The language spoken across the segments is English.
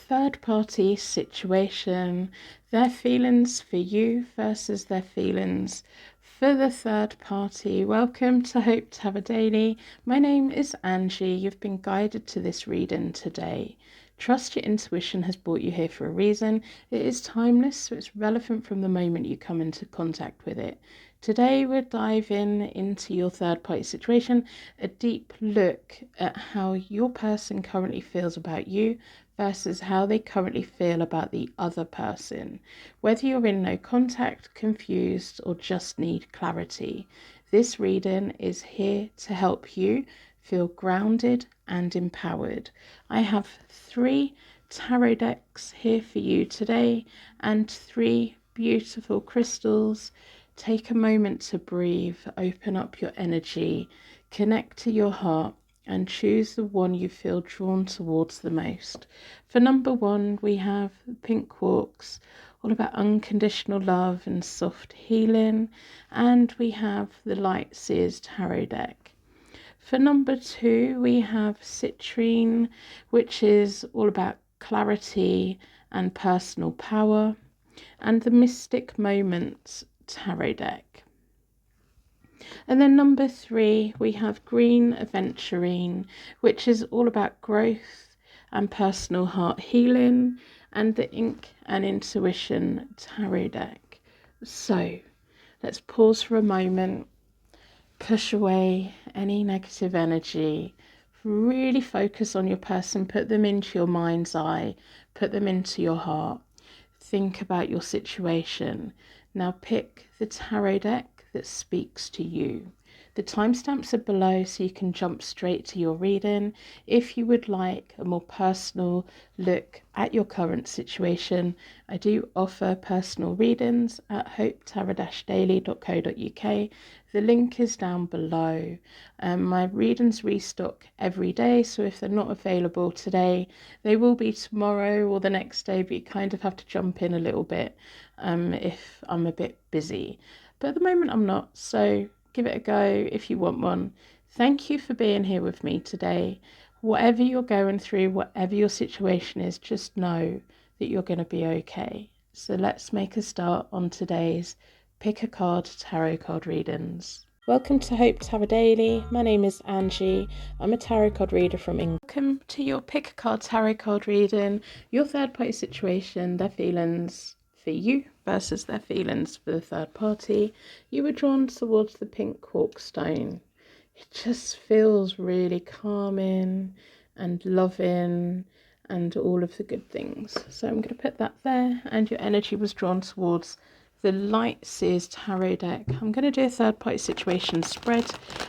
third party situation, their feelings for you versus their feelings for the third party. Welcome to Hope to Have a Daily. My name is Angie. You've been guided to this reading today. Trust your intuition has brought you here for a reason. It is timeless, so it's relevant from the moment you come into contact with it. Today we're diving into your third party situation, a deep look at how your person currently feels about you versus how they currently feel about the other person. Whether you're in no contact, confused, or just need clarity, this reading is here to help you feel grounded and empowered. I have 3 tarot decks here for you today and 3 beautiful crystals. Take a moment to breathe, open up your energy, connect to your heart, and choose the one you feel drawn towards the most. For number 1, we have Pink Quarks, all about unconditional love and soft healing. And we have the Light Seers Tarot deck. For number 2, we have Citrine, which is all about clarity and personal power. And the Mystic Moments Tarot deck. And then number 3, we have Green Aventurine, which is all about growth and personal heart healing, and the Ink and Intuition Tarot deck. So let's pause for a moment, push away any negative energy, really focus on your person, put them into your mind's eye, put them into your heart, think about your situation. Now pick the tarot deck that speaks to you. The timestamps are below so you can jump straight to your reading. If you would like a more personal look at your current situation, I do offer personal readings at hopetarot-daily.co.uk. The link is down below. My readings restock every day, so if they're not available today, they will be tomorrow or the next day, but you kind of have to jump in a little bit if I'm a bit busy. But at the moment I'm not, so give it a go if you want one. Thank you for being here with me today. Whatever you're going through, whatever your situation is, just know that you're going to be okay. So let's make a start on today's Pick a Card Tarot Card readings. Welcome to Hope to Have a Daily. My name is Angie. I'm a tarot card reader from England. Welcome to your Pick a Card Tarot Card reading. Your third party situation, their feelings for you versus their feelings for the third party. You were drawn towards the pink quark stone. It just feels really calming and loving and all of the good things. So I'm going to put that there, and your energy was drawn towards the Light Seers Tarot deck. I'm going to do a third party situation spread,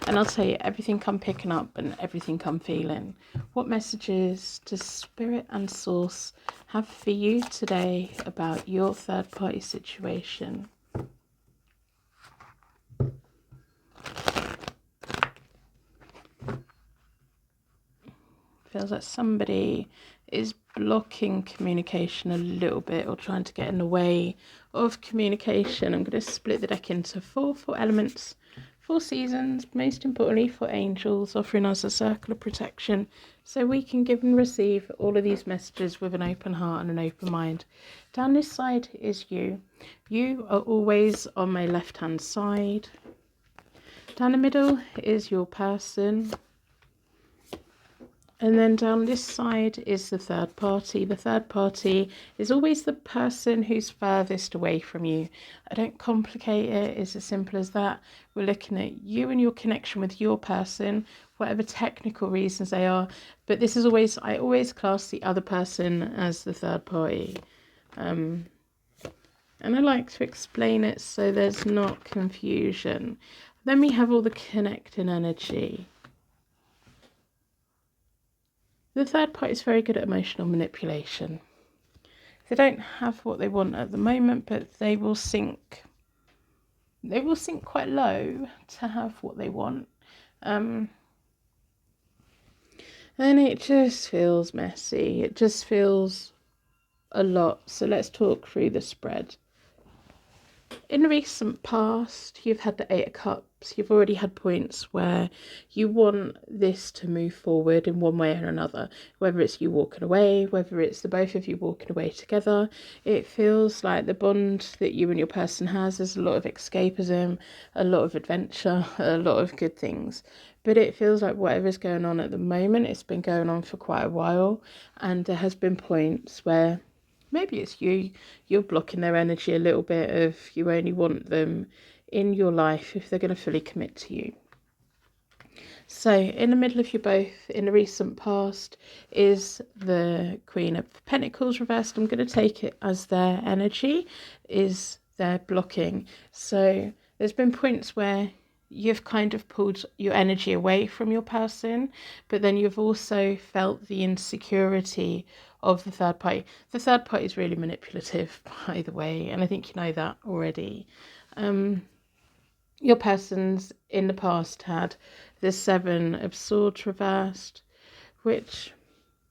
and I'll tell you everything I'm picking up and everything I'm feeling. What messages does Spirit and Source have for you today about your third party situation? Feels like somebody is blocking communication a little bit or trying to get in the way of communication. I'm going to split the deck into 4 elements, 4 seasons, most importantly 4 angels, offering us a circle of protection so we can give and receive all of these messages with an open heart and an open mind. Down this side is you. You are always on my left hand side. Down the middle is your person. And then down this side is the third party. The third party is always the person who's furthest away from you. I don't complicate it. It's as simple as that. We're looking at you and your connection with your person, whatever technical reasons they are. But this is always, I always class the other person as the third party. And I like to explain it so there's not confusion. Then we have all the connecting energy. The third party is very good at emotional manipulation. They don't have what they want at the moment, but they will sink quite low to have what they want. And it just feels messy. It just feels a lot. So let's talk through the spread. In the recent past, you've had the Eight of Cups. You've already had points where you want this to move forward in one way or another. Whether it's you walking away, whether it's the both of you walking away together. It feels like the bond that you and your person has is a lot of escapism, a lot of adventure, a lot of good things. But it feels like whatever's going on at the moment, it's been going on for quite a while. And there has been points where maybe it's you're blocking their energy a little bit of you only want them in your life if they're going to fully commit to you. So in the middle of you both in the recent past is the Queen of Pentacles reversed. I'm going to take it as their energy is their blocking. So there's been points where you've kind of pulled your energy away from your person, but then you've also felt the insecurity of the third party. The third party is really manipulative, by the way, and I think you know that already. Your person's in the past had the Seven of Swords reversed, which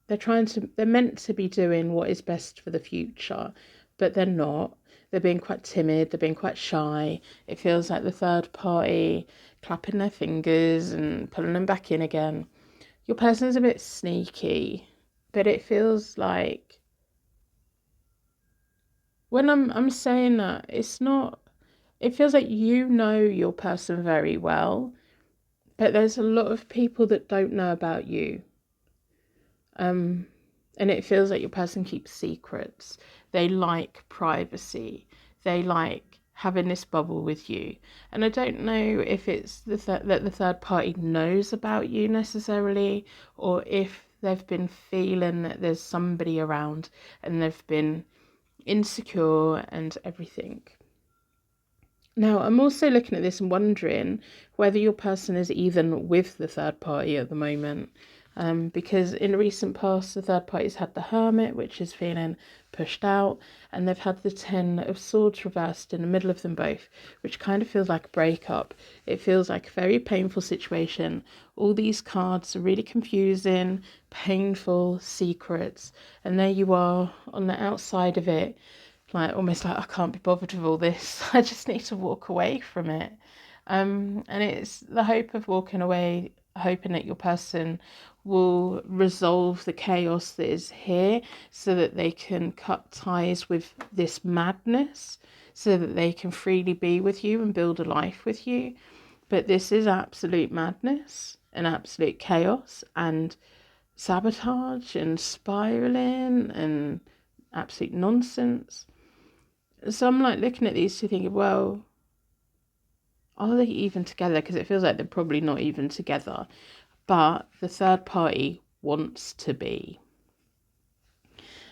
they're meant to be doing what is best for the future, but they're not. They're being quite timid, they're being quite shy. It feels like the third party clapping their fingers and pulling them back in again. Your person's a bit sneaky, but it feels like when I'm saying that, it's not, it feels like you know your person very well, but there's a lot of people that don't know about you. And it feels like your person keeps secrets. They like privacy. They like having this bubble with you. And I don't know if it's that the third party knows about you necessarily, or if they've been feeling that there's somebody around and they've been insecure and everything. Now, I'm also looking at this and wondering whether your person is even with the third party at the moment. Because in the recent past, the third party's had the Hermit, which is feeling pushed out, and they've had the Ten of Swords reversed in the middle of them both, which kind of feels like a breakup. It feels like a very painful situation. All these cards are really confusing, painful, secrets, and there you are on the outside of it, like almost like I can't be bothered with all this. I just need to walk away from it. And it's the hope of walking away, hoping that your person will resolve the chaos that is here so that they can cut ties with this madness, so that they can freely be with you and build a life with you. But this is absolute madness and absolute chaos and sabotage and spiraling and absolute nonsense. So I'm like looking at these two thinking, well, are they even together? Because it feels like they're probably not even together. But the third party wants to be.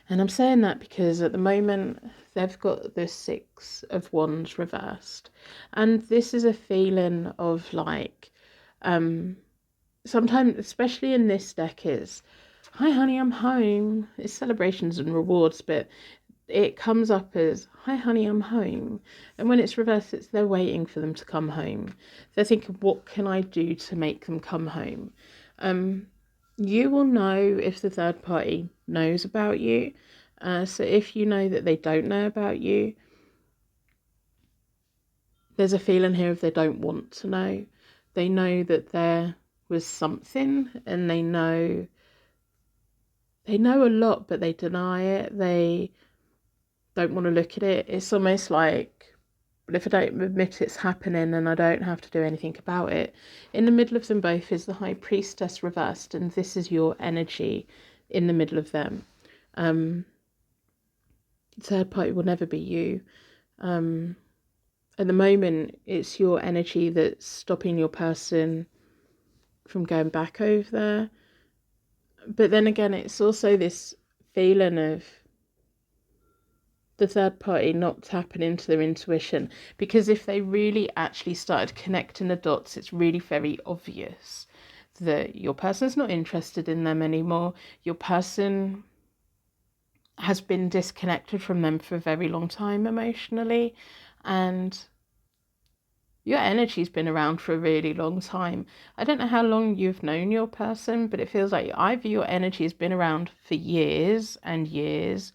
And I'm saying that because at the moment they've got the Six of Wands reversed. And this is a feeling of like, sometimes, especially in this deck, is, hi honey, I'm home. It's celebrations and rewards, but it comes up as, hi honey, I'm home. And when it's reversed, it's they're waiting for them to come home. They're thinking, what can I do to make them come home? You will know if the third party knows about you. So if you know that they don't know about you, there's a feeling here if they don't want to know. They know that there was something, and they know a lot, but they deny it. They don't want to look at it. It's almost like, but if I don't admit it's happening, then I don't have to do anything about it. In the middle of them both is the High Priestess reversed, and this is your energy in the middle of them. Third party will never be you. At the moment, it's your energy that's stopping your person from going back over there. But then again, it's also this feeling of the third party not tapping into their intuition, because if they really actually started connecting the dots, it's really very obvious that your person's not interested in them anymore. Your person has been disconnected from them for a very long time emotionally, and your energy's been around for a really long time. I don't know how long you've known your person, but it feels like either your energy has been around for years and years,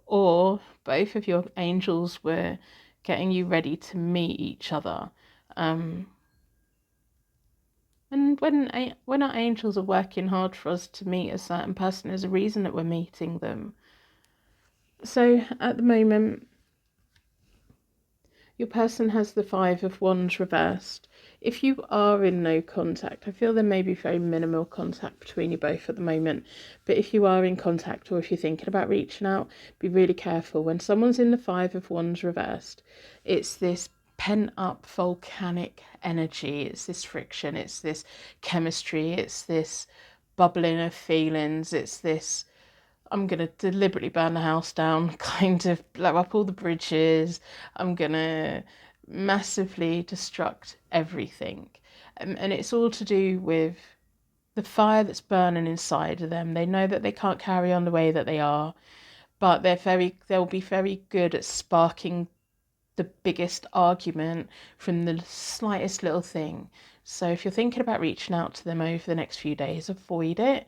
or both of your angels were getting you ready to meet each other. And when our angels are working hard for us to meet a certain person, there's a reason that we're meeting them. So at the moment, your person has the Five of Wands reversed. If you are in no contact, I feel there may be very minimal contact between you both at the moment. But if you are in contact, or if you're thinking about reaching out, be really careful. When someone's in the Five of Wands reversed, it's this pent up volcanic energy. It's this friction. It's this chemistry. It's this bubbling of feelings. It's this I'm going to deliberately burn the house down, kind of blow up all the bridges. I'm going to massively destruct everything. And it's all to do with the fire that's burning inside of them. They know that they can't carry on the way that they are, but they'll be very good at sparking the biggest argument from the slightest little thing. So if you're thinking about reaching out to them over the next few days, avoid it.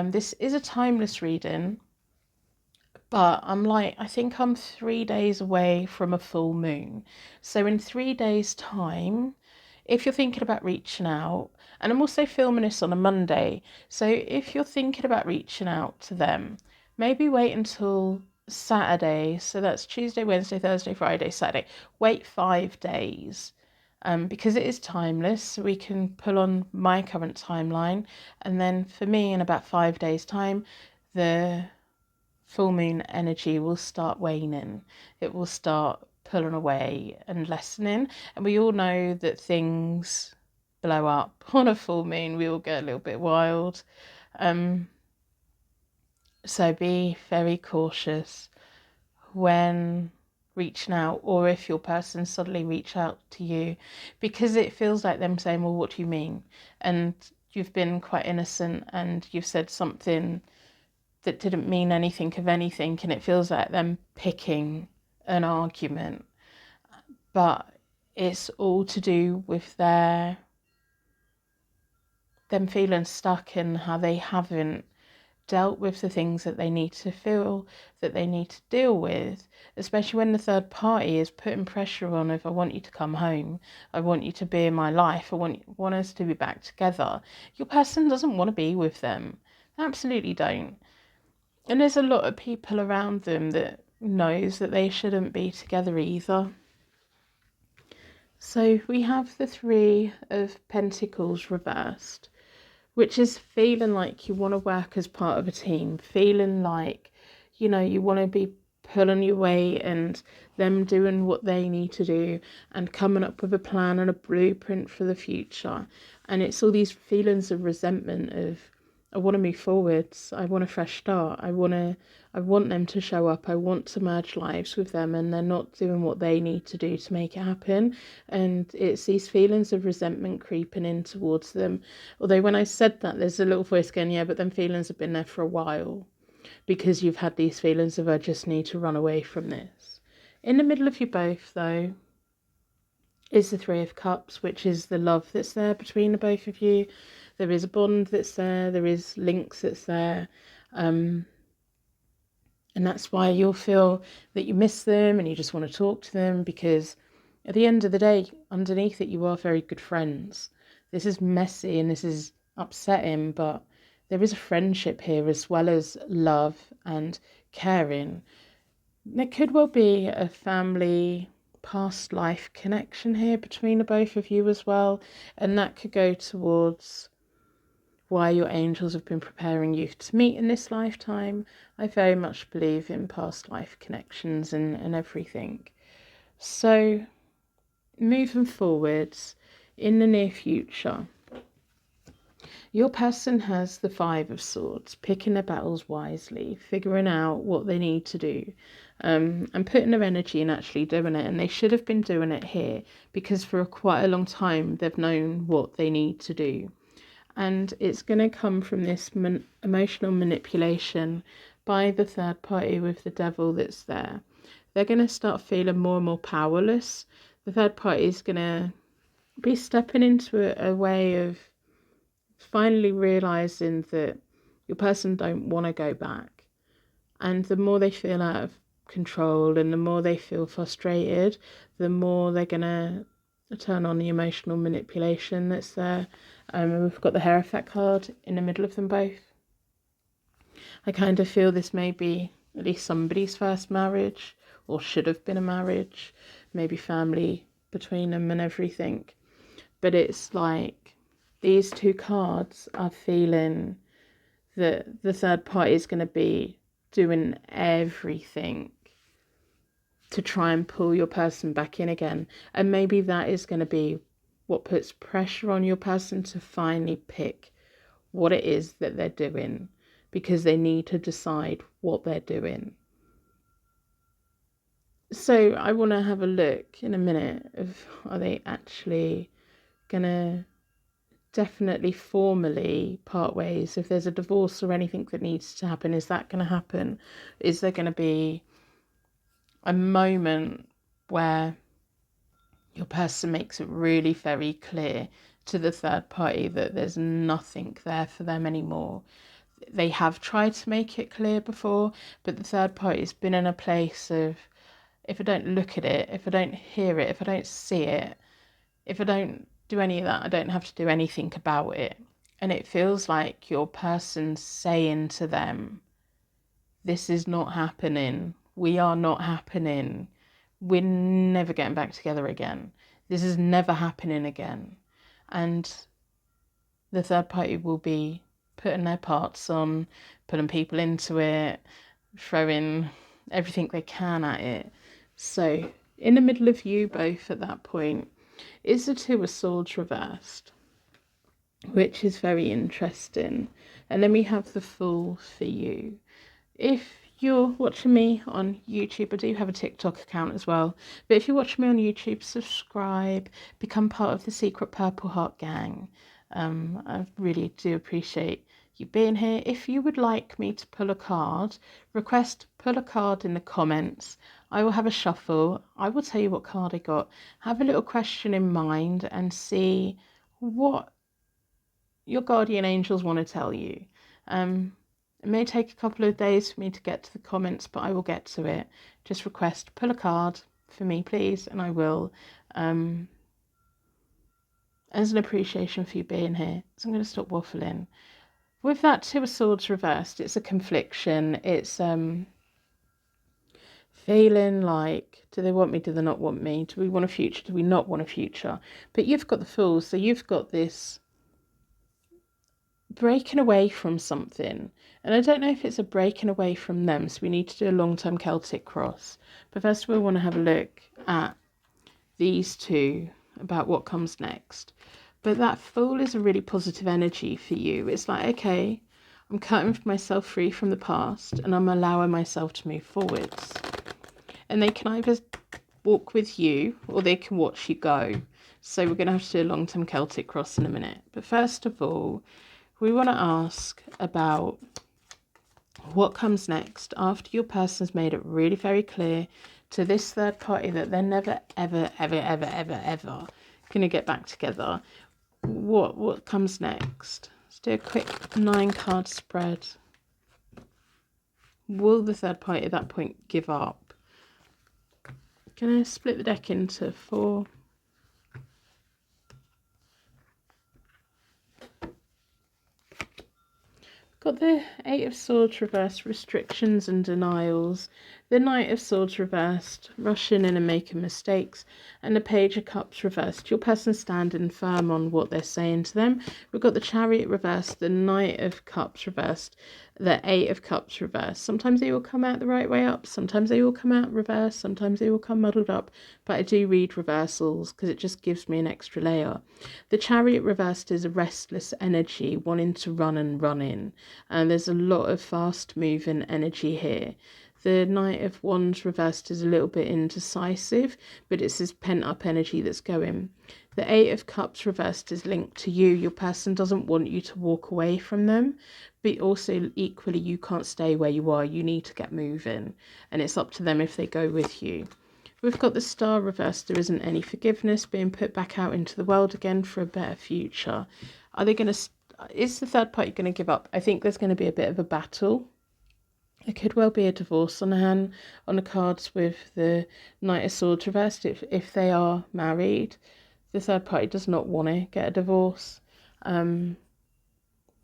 This is a timeless reading, but I think I'm 3 days away from a full moon. So in 3 days' time, if you're thinking about reaching out, and I'm also filming this on a Monday, so if you're thinking about reaching out to them, maybe wait until Saturday. So that's Tuesday, Wednesday, Thursday, Friday, Saturday. Wait 5 days. Because it is timeless, so we can pull on my current timeline, and then for me, in about 5 days' time, the full moon energy will start waning. It will start pulling away and lessening. And we all know that things blow up on a full moon. We all get a little bit wild. So be very cautious when reaching out, or if your person suddenly reach out to you, because it feels like them saying, well, what do you mean? And you've been quite innocent and you've said something that didn't mean anything of anything, and it feels like them picking an argument. But it's all to do with them feeling stuck and how they haven't dealt with the things that they need to feel, that they need to deal with, especially when the third party is putting pressure on of, I want you to come home, I want you to be in my life, I want us to be back together. Your person doesn't want to be with them. They absolutely don't. And there's a lot of people around them that knows that they shouldn't be together either. So we have the Three of Pentacles reversed, which is feeling like you want to work as part of a team, feeling like, you want to be pulling your weight and them doing what they need to do and coming up with a plan and a blueprint for the future. And it's all these feelings of resentment of, I want to move forwards. I want a fresh start. I want them to show up. I want to merge lives with them, and they're not doing what they need to do to make it happen. And it's these feelings of resentment creeping in towards them. Although when I said that, there's a little voice going, yeah, but them feelings have been there for a while, because you've had these feelings of, I just need to run away from this. In the middle of you both, though, is the Three of Cups, which is the love that's there between the both of you. There is a bond that's there. There is links that's there. And that's why you'll feel that you miss them and you just want to talk to them, because at the end of the day, underneath it, you are very good friends. This is messy and this is upsetting, but there is a friendship here as well as love and caring. There could well be a family past life connection here between the both of you as well, and that could go towards why your angels have been preparing you to meet in this lifetime. I very much believe in past life connections and everything. So moving forwards in the near future, your person has the Five of Swords, picking their battles wisely, figuring out what they need to do, and putting their energy in actually doing it. And they should have been doing it here, because for quite a long time they've known what they need to do. And it's going to come from this emotional manipulation by the third party with the devil that's there. They're going to start feeling more and more powerless. The third party is going to be stepping into a way of finally realising that your person don't want to go back. And the more they feel out of control, and the more they feel frustrated, the more they're going to turn on the emotional manipulation that's there. We've got the Hierophant card in the middle of them both. I kind of feel this may be at least somebody's first marriage, or should have been a marriage, maybe family between them and everything. But it's like these two cards are feeling that the third party is going to be doing everything to try and pull your person back in again. And maybe that is going to be what puts pressure on your person to finally pick what it is that they're doing, because they need to decide what they're doing. So I want to have a look in a minute of, are they actually going to definitely formally part ways? If there's a divorce or anything that needs to happen, is that going to happen? Is there going to be a moment where your person makes it really very clear to the third party that there's nothing there for them anymore? They have tried to make it clear before, but the third party's been in a place of, if I don't look at it, if I don't hear it, if I don't see it, if I don't do any of that, I don't have to do anything about it. And it feels like your person's saying to them, this is not happening. We are not happening. We're never getting back together again. This is never happening again. And the third party will be putting their parts on, putting people into it, throwing everything they can at it. So in the middle of you both at that point is the Two of Swords reversed, which is very interesting. And then we have the Fool for you. If you're watching me on YouTube, I do have a TikTok account as well, but if you're watching me on YouTube, subscribe, become part of the Secret Purple Heart gang. I really do appreciate you being here. If you would like me to pull a card, request pull a card in the comments. I will have a shuffle. I will tell you what card I got. Have a little question in mind and see what your guardian angels want to tell you. It may take a couple of days for me to get to the comments, but I will get to it. Just request pull a card for me, please, and I will. As an appreciation for you being here. So I'm going to stop waffling. With that Two of Swords reversed, it's a confliction. It's feeling like, do they want me, do they not want me? Do we want a future, do we not want a future? But you've got the Fool, so you've got this breaking away from something. And I don't know if it's a breaking away from them, so we need to do a long-term Celtic cross. But first of all, I want to have a look at these two, about what comes next. But that Fool is a really positive energy for you. It's like, okay, I'm cutting myself free from the past and I'm allowing myself to move forwards. And they can either walk with you or they can watch you go. So we're going to have to do a long-term Celtic cross in a minute. But first of all, we want to ask about what comes next after your person's made it really very clear to this third party that they're never, ever, ever, ever, ever, ever going to get back together. What comes next? Let's do a quick 9-card spread. Will the third party at that point give up? Can I split the deck into 4? Got the Eight of Swords reversed, restrictions and denials. The Knight of Swords reversed, rushing in and making mistakes. And the Page of Cups reversed, your person standing firm on what they're saying to them. We've got the Chariot reversed, the Knight of Cups reversed, the Eight of Cups reversed. Sometimes they will come out the right way up, sometimes they will come out reversed, sometimes they will come muddled up. But I do read reversals because it just gives me an extra layer. The Chariot reversed is a restless energy, wanting to run and run in. And there's a lot of fast moving energy here. The Knight of Wands reversed is a little bit indecisive, but it's this pent up energy that's going. The Eight of Cups reversed is linked to you. Your person doesn't want you to walk away from them, but also equally you can't stay where you are. You need to get moving, and it's up to them if they go with you. We've got the Star reversed. There isn't any forgiveness, being put back out into the world again for a better future. Are they going to... Is the third party going to give up? I think there's going to be a bit of a battle. It could well be a divorce on the hand, on the cards with the Knight of Swords reversed. If they are married, the third party does not want to get a divorce.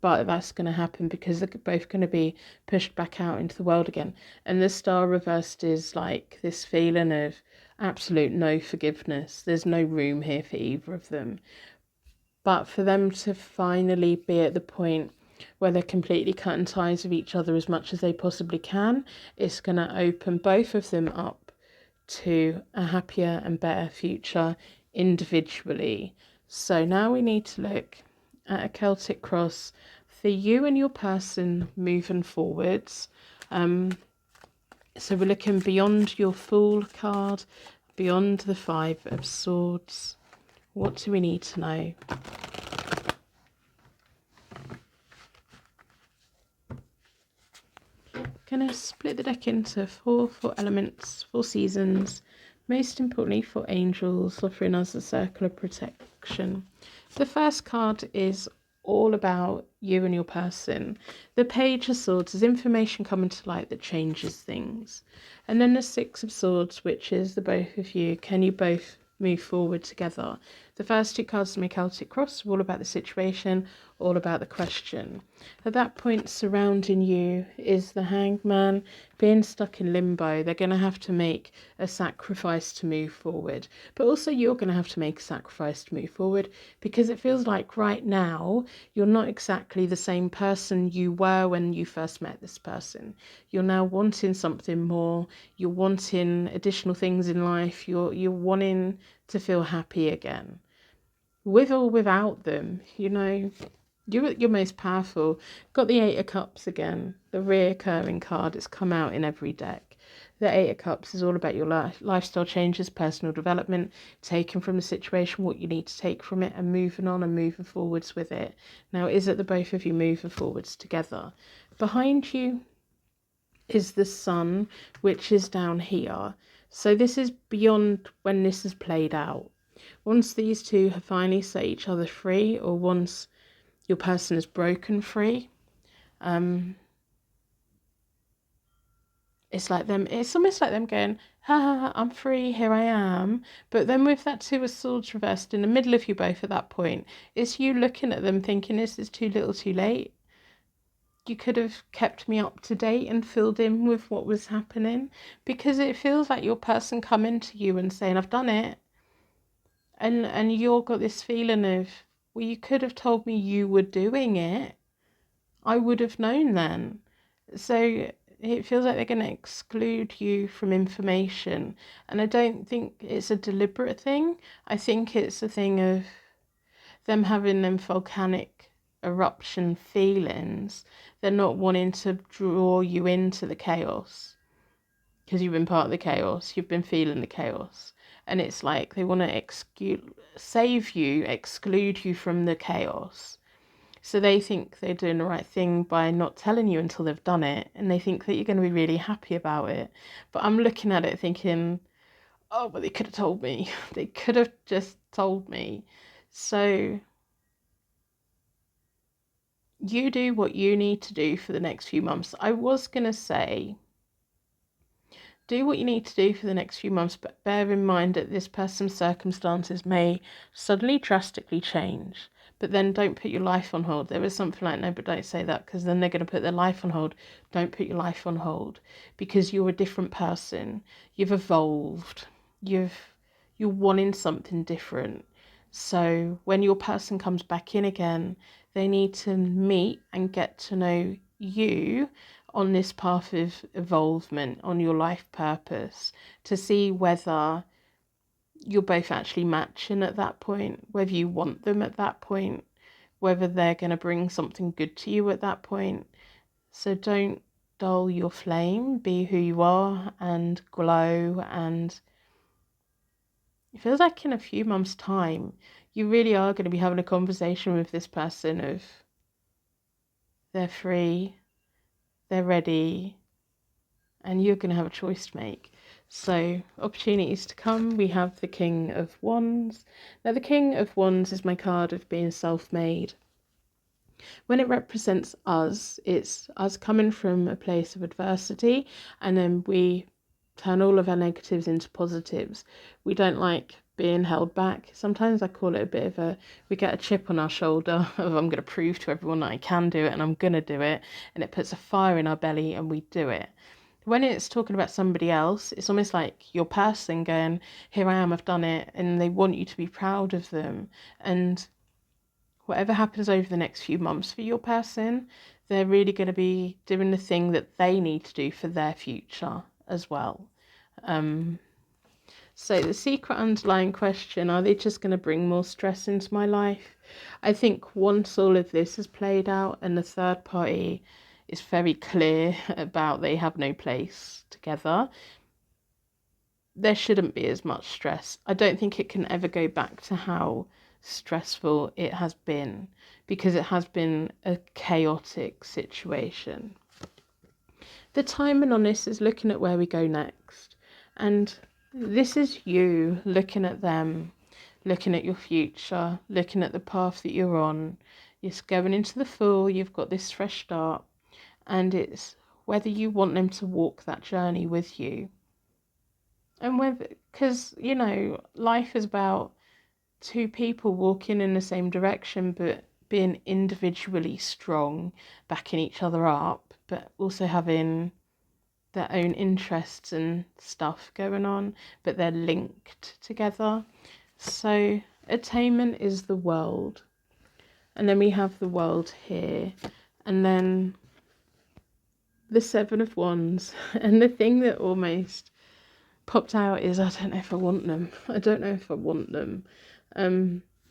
But that's going to happen because they're both going to be pushed back out into the world again. And the Star reversed is like this feeling of absolute no forgiveness. There's no room here for either of them. But for them to finally be at the point where they're completely cutting ties with each other as much as they possibly can, it's going to open both of them up to a happier and better future individually. So now we need to look at a Celtic cross for you and your person moving forwards. So we're looking beyond your Fool card, beyond the Five of Swords. What do we need to know? Gonna split the deck into four elements, 4 seasons, most importantly for angels, offering us a circle of protection. The first card is all about you and your person. The Page of Swords is information coming to light that changes things. And then the Six of Swords, which is the both of you. Can you both move forward together? The first 2 cards in my Celtic cross are all about the situation, all about the question. At that point, surrounding you is the Hanged Man being stuck in limbo. They're going to have to make a sacrifice to move forward. But also you're going to have to make a sacrifice to move forward, because it feels like right now you're not exactly the same person you were when you first met this person. You're now wanting something more. You're wanting additional things in life. You're wanting to feel happy again. With or without them, you know, you're at your most powerful. Got the Eight of Cups again, the reoccurring card. It's come out in every deck. The Eight of Cups is all about your lifestyle changes, personal development, taking from the situation what you need to take from it and moving on and moving forwards with it. Now, is it the both of you moving forwards together? Behind you is the Sun, which is down here. So this is beyond when this is played out. Once these two have finally set each other free, or once your person is broken free, it's almost like them going, ha ha ha, I'm free, here I am. But then with that Two of Swords reversed in the middle of you both at that point, it's you looking at them thinking, is this too little too late? You could have kept me up to date and filled in with what was happening, because it feels like your person coming to you and saying, I've done it. And you've got this feeling of, well, you could have told me you were doing it. I would have known then. So it feels like they're going to exclude you from information. And I don't think it's a deliberate thing. I think it's a thing of them having them volcanic eruption feelings. They're not wanting to draw you into the chaos, because you've been part of the chaos. You've been feeling the chaos. And it's like they want to exclude you from the chaos. So they think they're doing the right thing by not telling you until they've done it. And they think that you're going to be really happy about it. But I'm looking at it thinking, oh, but they could have told me. They could have just told me. So you do what you need to do for the next few months. I was going to say, do what you need to do for the next few months, but bear in mind that this person's circumstances may suddenly drastically change. But then don't put your life on hold. There was something like, no, but don't say that, because then they're going to put their life on hold. Don't put your life on hold, because you're a different person. You've evolved. You're wanting something different. So when your person comes back in again, they need to meet and get to know you on this path of evolvement, on your life purpose, to see whether you're both actually matching at that point, whether you want them at that point, whether they're going to bring something good to you at that point. So don't dull your flame, be who you are and glow. And it feels like in a few months' time, you really are going to be having a conversation with this person of, they're free, they're ready, and you're going to have a choice to make. So, opportunities to come, we have the King of Wands. Now, the King of Wands is my card of being self-made. When it represents us, it's us coming from a place of adversity, and then we turn all of our negatives into positives. We don't like being held back. Sometimes I call it a bit of we get a chip on our shoulder of I'm going to prove to everyone that I can do it and I'm going to do it. And it puts a fire in our belly and we do it. When it's talking about somebody else, it's almost like your person going, here I am, I've done it. And they want you to be proud of them. And whatever happens over the next few months for your person, they're really going to be doing the thing that they need to do for their future as well. So the secret underlying question, are they just going to bring more stress into my life? I think once all of this has played out and the third party is very clear about they have no place together, there shouldn't be as much stress. I don't think it can ever go back to how stressful it has been, because it has been a chaotic situation. The timing on this is looking at where we go next. And this is you looking at them, looking at your future, looking at the path that you're on. You're going into the full, you've got this fresh start, and it's whether you want them to walk that journey with you. And whether, because, you know, life is about two people walking in the same direction, but being individually strong, backing each other up, but also having their own interests and stuff going on, but they're linked together. So attainment is the world, and then we have the world here, and then the Seven of Wands. And the thing that almost popped out is, I don't know if I want them. I don't know if I want them.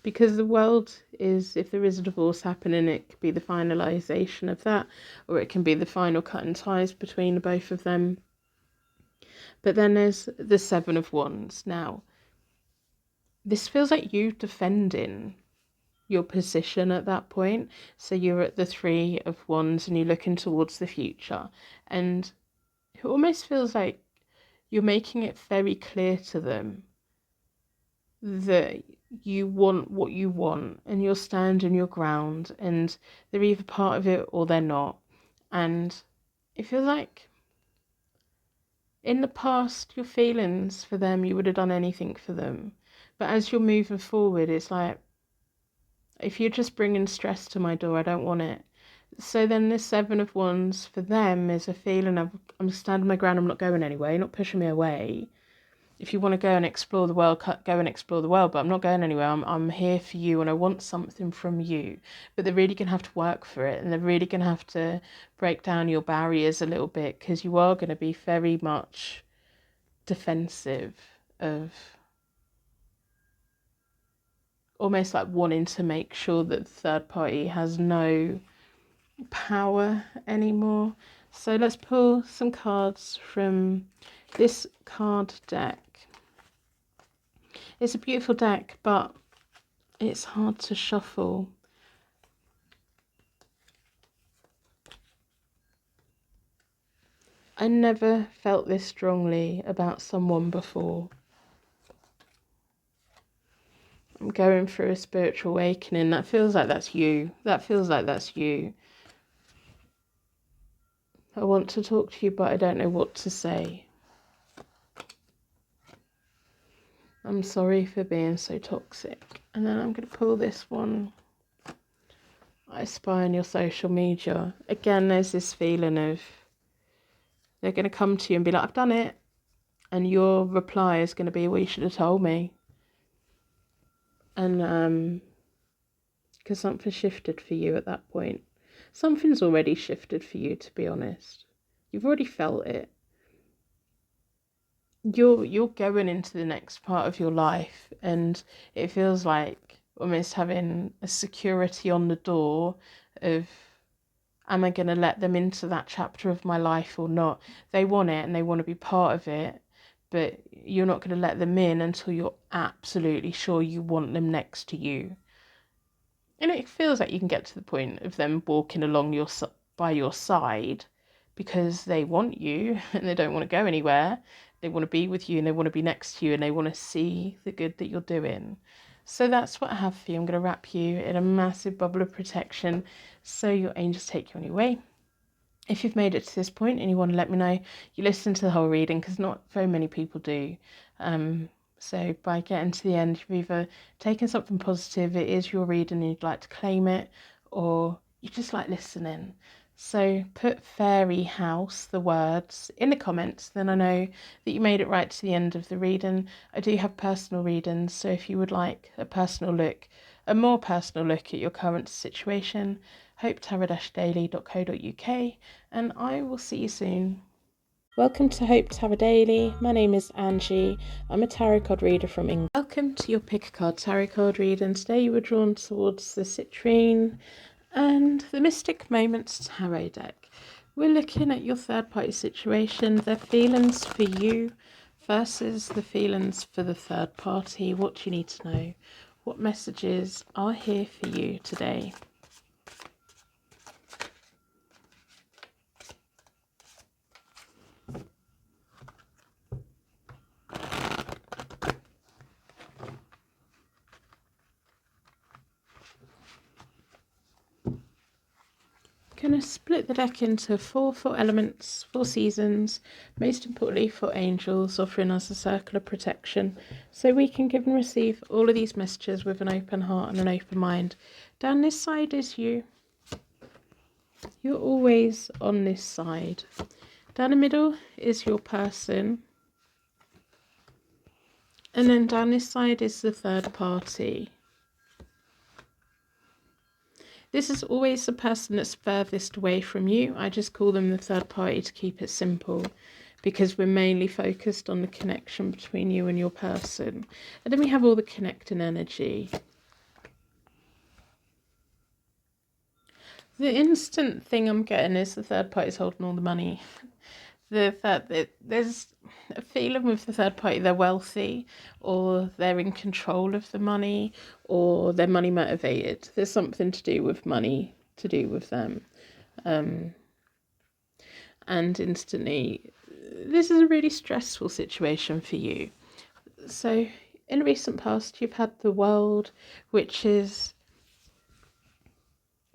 Because the world is, if there is a divorce happening, it could be the finalisation of that, or it can be the final cutting ties between the both of them. But then there's the Seven of Wands. Now, this feels like you defending your position at that point. So you're at the Three of Wands and you're looking towards the future. And it almost feels like you're making it very clear to them that you want what you want and you're standing your ground, and they're either part of it or they're not. And it feels like in the past, your feelings for them, you would have done anything for them. But as you're moving forward, it's like, if you're just bringing stress to my door, I don't want it. So then the Seven of Wands for them is a feeling of, I'm standing my ground, I'm not going anywhere, you're not pushing me away. If you want to go and explore the world, go and explore the world, but I'm not going anywhere. I'm here for you and I want something from you. But they're really going to have to work for it, and they're really going to have to break down your barriers a little bit, because you are going to be very much defensive of almost like wanting to make sure that the third party has no power anymore. So let's pull some cards from this card deck. It's a beautiful deck, but it's hard to shuffle. I never felt this strongly about someone before. I'm going through a spiritual awakening. That feels like that's you. That feels like that's you. I want to talk to you, but I don't know what to say. I'm sorry for being so toxic. And then I'm going to pull this one. I spy on your social media. Again, there's this feeling of they're going to come to you and be like, I've done it. And your reply is going to be, well, you should have told me. And because something shifted for you at that point. Something's already shifted for you, to be honest. You've already felt it. You're going into the next part of your life, and it feels like almost having a security on the door of, am I going to let them into that chapter of my life or not? They want it and they want to be part of it, but you're not going to let them in until you're absolutely sure you want them next to you. And it feels like you can get to the point of them walking along by your side because they want you and they don't want to go anywhere. They want to be with you and they want to be next to you and they want to see the good that you're doing. So that's what I have for you. I'm going to wrap you in a massive bubble of protection so your angels take you on your way. If you've made it to this point and you want to let me know you listened to the whole reading, because not very many people do. So by getting to the end, you've either taken something positive, it is your reading and you'd like to claim it, or you just like listening. So put fairy house, the words, in the comments, then I know that you made it right to the end of the reading. I do have personal readings, so if you would like a more personal look at your current situation, hopetarot-daily.co.uk, and I will see you soon. Welcome to Hope Tarot Daily. My name is Angie. I'm a tarot card reader from England. Welcome to your pick a card tarot card read, and today you were drawn towards the Citrine and the Mystic Moments tarot deck. We're looking at your third party situation, their feelings for you versus the feelings for the third party. What do you need to know? What messages are here for you today? Going to split the deck into four elements, 4 seasons, most importantly for angels, offering us a circle of protection so we can give and receive all of these messages with an open heart and an open mind. Down this side is you. You're always on this side. Down the middle is your person. And then down this side is the third party. This is always the person that's furthest away from you. I just call them the third party to keep it simple, because we're mainly focused on the connection between you and your person. And then we have all the connecting energy. The instant thing I'm getting is the third party's holding all the money. The fact that there's a feeling with the third party they're wealthy, or they're in control of the money, or they're money motivated. There's something to do with money to do with them. And instantly, this is a really stressful situation for you. So in recent past, you've had the world, which is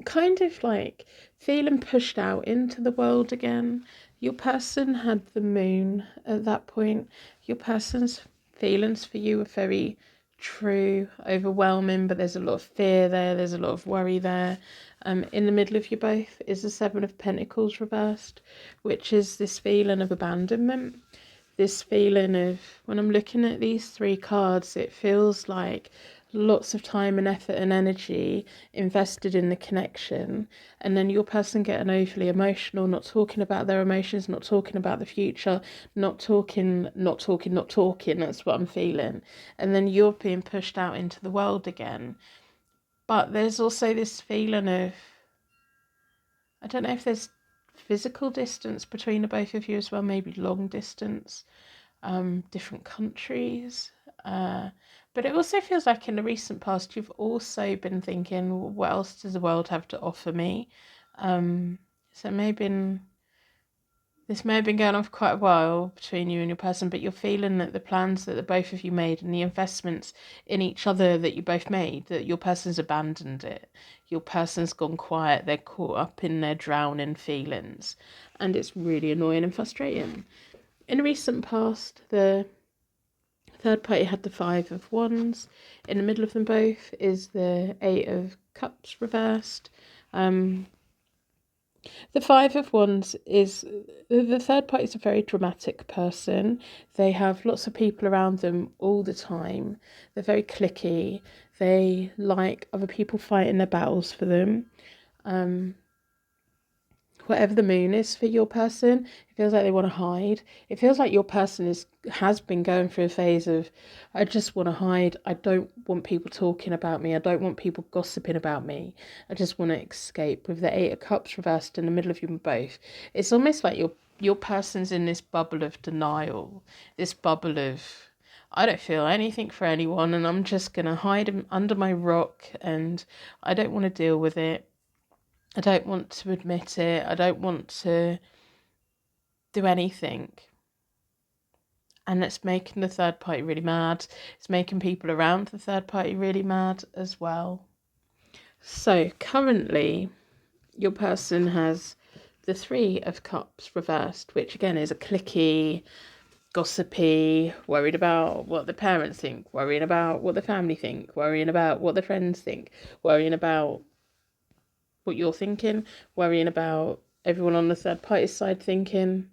kind of like feeling pushed out into the world again. Your person had the moon at that point. Your person's feelings for you are very true, overwhelming, but there's a lot of fear there, there's a lot of worry there. In the middle of you both is the Seven of Pentacles reversed, which is this feeling of abandonment. This feeling of, when I'm looking at these 3 cards, it feels like lots of time and effort and energy invested in the connection, and then your person getting overly emotional, not talking about their emotions, not talking about the future, not talking, that's what I'm feeling. And then you're being pushed out into the world again. But there's also this feeling of, I don't know if there's physical distance between the both of you as well, maybe long distance, different countries. But it also feels like in the recent past, you've also been thinking, what else does the world have to offer me? So this may have been going on for quite a while between you and your person, but you're feeling that the plans that the both of you made and the investments in each other that you both made, that your person's abandoned it. Your person's gone quiet. They're caught up in their drowning feelings. And it's really annoying and frustrating. In recent past, the third party had the 5 of Wands. In the middle of them both is the 8 of Cups reversed. The 5 of Wands is, the third party is a very dramatic person. They have lots of people around them all the time. They're very cliquey. They like other people fighting their battles for them. Whatever the moon is for your person, it feels like they want to hide. It feels like your person has been going through a phase of, I just want to hide. I don't want people talking about me. I don't want people gossiping about me. I just want to escape. With the 8 of Cups reversed in the middle of you both, it's almost like your person's in this bubble of denial, this bubble of, I don't feel anything for anyone, and I'm just going to hide under my rock, and I don't want to deal with it. I don't want to admit it. I don't want to do anything. And it's making the third party really mad. It's making people around the third party really mad as well. So currently, your person has the Three of Cups reversed, which again is a cliquey, gossipy, worried about what the parents think, worrying about what the family think, worrying about what the friends think, worrying about what you're thinking, worrying about everyone on the third party side thinking.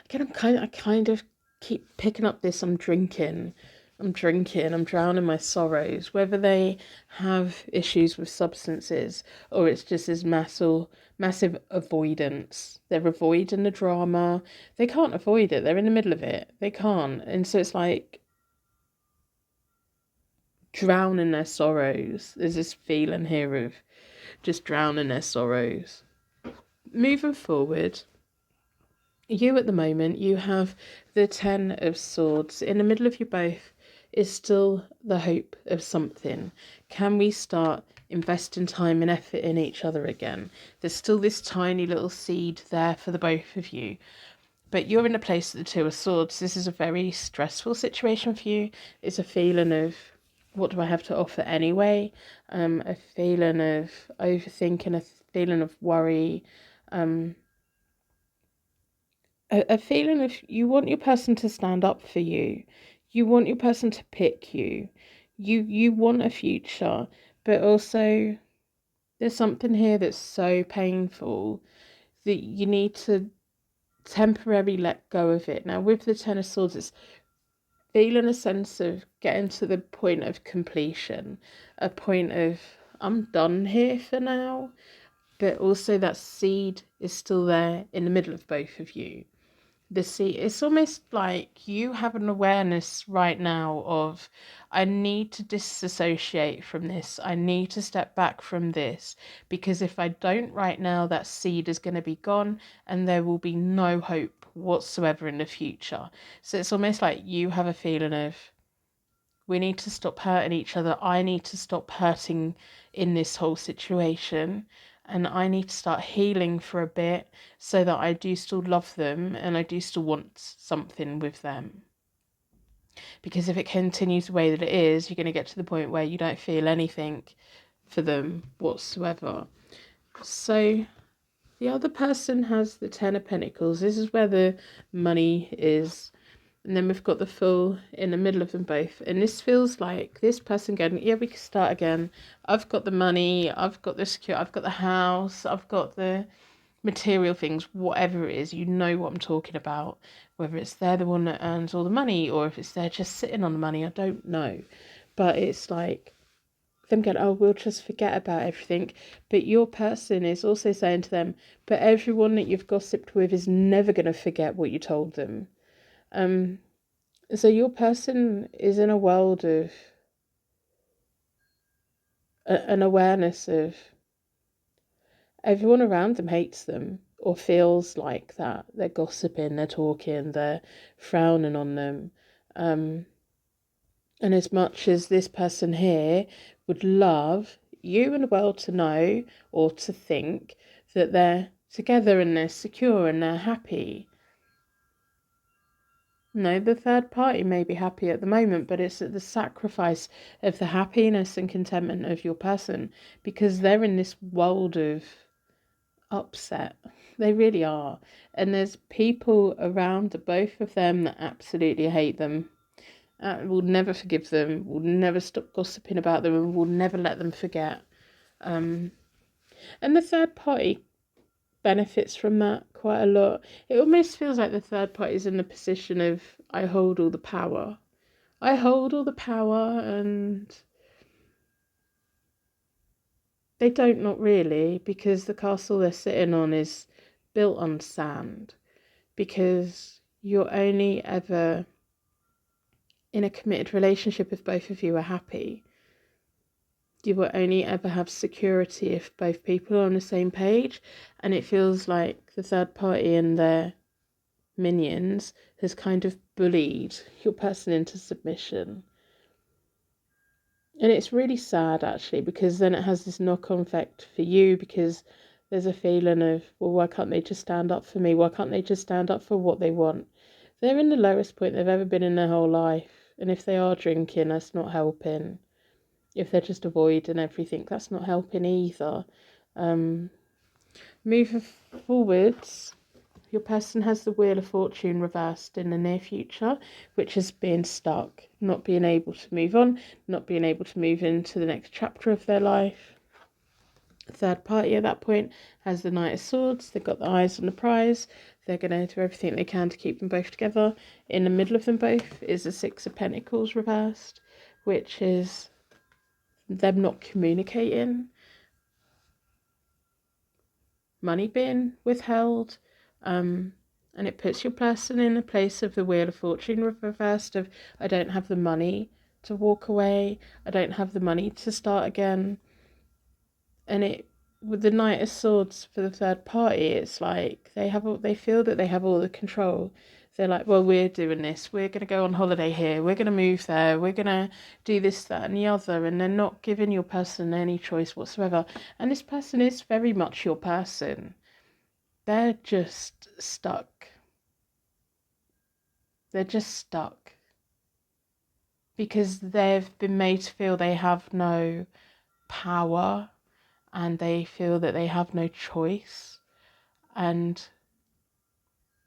Again, I kind of keep picking up this. I'm drinking, I'm drowning my sorrows. Whether they have issues with substances or it's just this massive avoidance. They're avoiding the drama. They can't avoid it. They're in the middle of it. They can't. And so it's like drowning their sorrows. There's this feeling here of just drowning their sorrows. Moving forward, you at the moment, you have the Ten of Swords. In the middle of you both is still the hope of something. Can we start investing time and effort in each other again? There's still this tiny little seed there for the both of you. But you're in a place of the Two of Swords. This is a very stressful situation for you. It's a feeling of, what do I have to offer anyway? A feeling of overthinking, a feeling of worry, a feeling of you want your person to stand up for you. You want your person to pick you. You want a future, but also there's something here that's so painful that you need to temporarily let go of it. Now, with the Ten of Swords, it's feeling a sense of getting to the point of completion, a point of, I'm done here for now, but also that seed is still there in the middle of both of you. The seed, it's almost like you have an awareness right now of, I need to disassociate from this. I need to step back from this, because if I don't right now, that seed is going to be gone and there will be no hope whatsoever in the future. So it's almost like you have a feeling of, we need to stop hurting each other. I need to stop hurting in this whole situation. And I need to start healing for a bit so that I do still love them and I do still want something with them. Because if it continues the way that it is, you're going to get to the point where you don't feel anything for them whatsoever. So the other person has the Ten of Pentacles. This is where the money is. And then we've got the Fool in the middle of them both. And this feels like this person going, yeah, we can start again. I've got the money, I've got the security, I've got the house, I've got the material things, whatever it is, you know what I'm talking about. Whether it's they're the one that earns all the money or if it's they're just sitting on the money, I don't know. But it's like them going, oh, we'll just forget about everything. But your person is also saying to them, but everyone that you've gossiped with is never going to forget what you told them. So your person is in a world of an awareness of everyone around them hates them or feels like that. They're gossiping, they're talking, they're frowning on them. And as much as this person here would love you and the world to know or to think that they're together and they're secure and they're happy, no, the third party may be happy at the moment, but it's at the sacrifice of the happiness and contentment of your person, because they're in this world of upset. They really are. And there's people around both of them that absolutely hate them. Will never forgive them, will never stop gossiping about them, and will never let them forget. And the third party benefits from that quite a lot. It almost feels like the third party is in the position of, I hold all the power. I hold all the power, and they don't, not really, because the castle they're sitting on is built on sand, because you're only ever in a committed relationship if both of you are happy. You will only ever have security if both people are on the same page, and it feels like the third party and their minions has kind of bullied your person into submission. And it's really sad, actually, because then it has this knock-on effect for you, because there's a feeling of, well, why can't they just stand up for me? Why can't they just stand up for what they want? They're in the lowest point they've ever been in their whole life. And if they are drinking, that's not helping. If they're just avoiding everything, that's not helping either. Moving forwards, your person has the Wheel of Fortune reversed in the near future, which is being stuck, not being able to move on, not being able to move into the next chapter of their life. Third party at that point has the Knight of Swords. They've got the eyes on the prize. They're going to do everything they can to keep them both together. In the middle of them both is the Six of Pentacles reversed, which is them not communicating, money being withheld, and it puts your person in a place of the Wheel of Fortune reversed of, I don't have the money to walk away, I don't have the money to start again. And it, with the Knight of Swords for the third party, it's like they feel that they have all the control. They're like, well, we're doing this, we're going to go on holiday here, we're going to move there, we're going to do this, that and the other, and they're not giving your person any choice whatsoever. And this person is very much your person. They're just stuck. They're just stuck because they've been made to feel they have no power, and they feel that they have no choice, and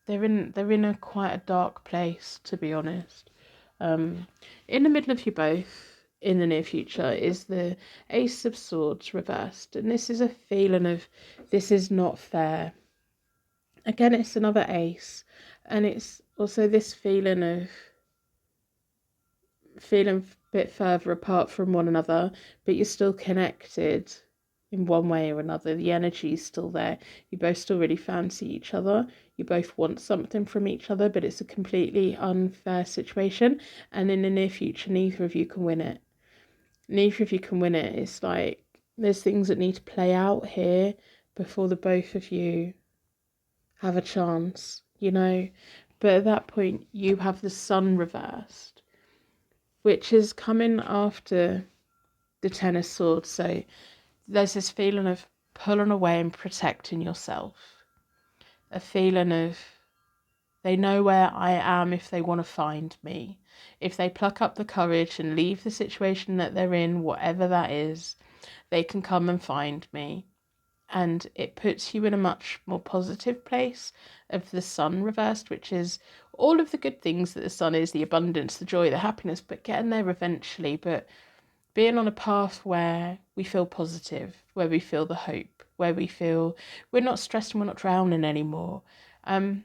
they're in a quite a dark place, to be honest. In the middle of you both in the near future is the Ace of Swords reversed, and this is a feeling of, this is not fair. Again, it's another ace, and it's also this feeling of feeling a bit further apart from one another, but you're still connected in one way or another. The energy is still there. You both still really fancy each other. You both want something from each other, but it's a completely unfair situation. And in the near future, neither of you can win it. Neither of you can win it. It's like there's things that need to play out here before the both of you have a chance, you know. But at that point, you have the Sun reversed, which is coming after the Ten of Swords. So there's this feeling of pulling away and protecting yourself. A feeling of, they know where I am if they want to find me. If they pluck up the courage and leave the situation that they're in, whatever that is, they can come and find me. And it puts you in a much more positive place of the Sun reversed, which is all of the good things that the Sun is, the abundance, the joy, the happiness, but getting there eventually. But being on a path where we feel positive, where we feel the hope, where we feel we're not stressed and we're not drowning anymore. And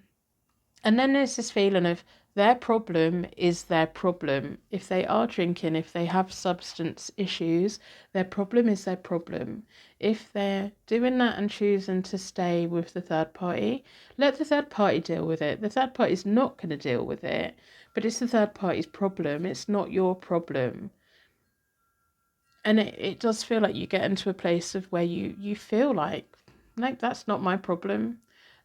then there's this feeling of, their problem is their problem. If they are drinking, if they have substance issues, their problem is their problem. If they're doing that and choosing to stay with the third party, let the third party deal with it. The third party is not going to deal with it, but it's the third party's problem. It's not your problem. And it does feel like you get into a place of where you feel like, that's not my problem.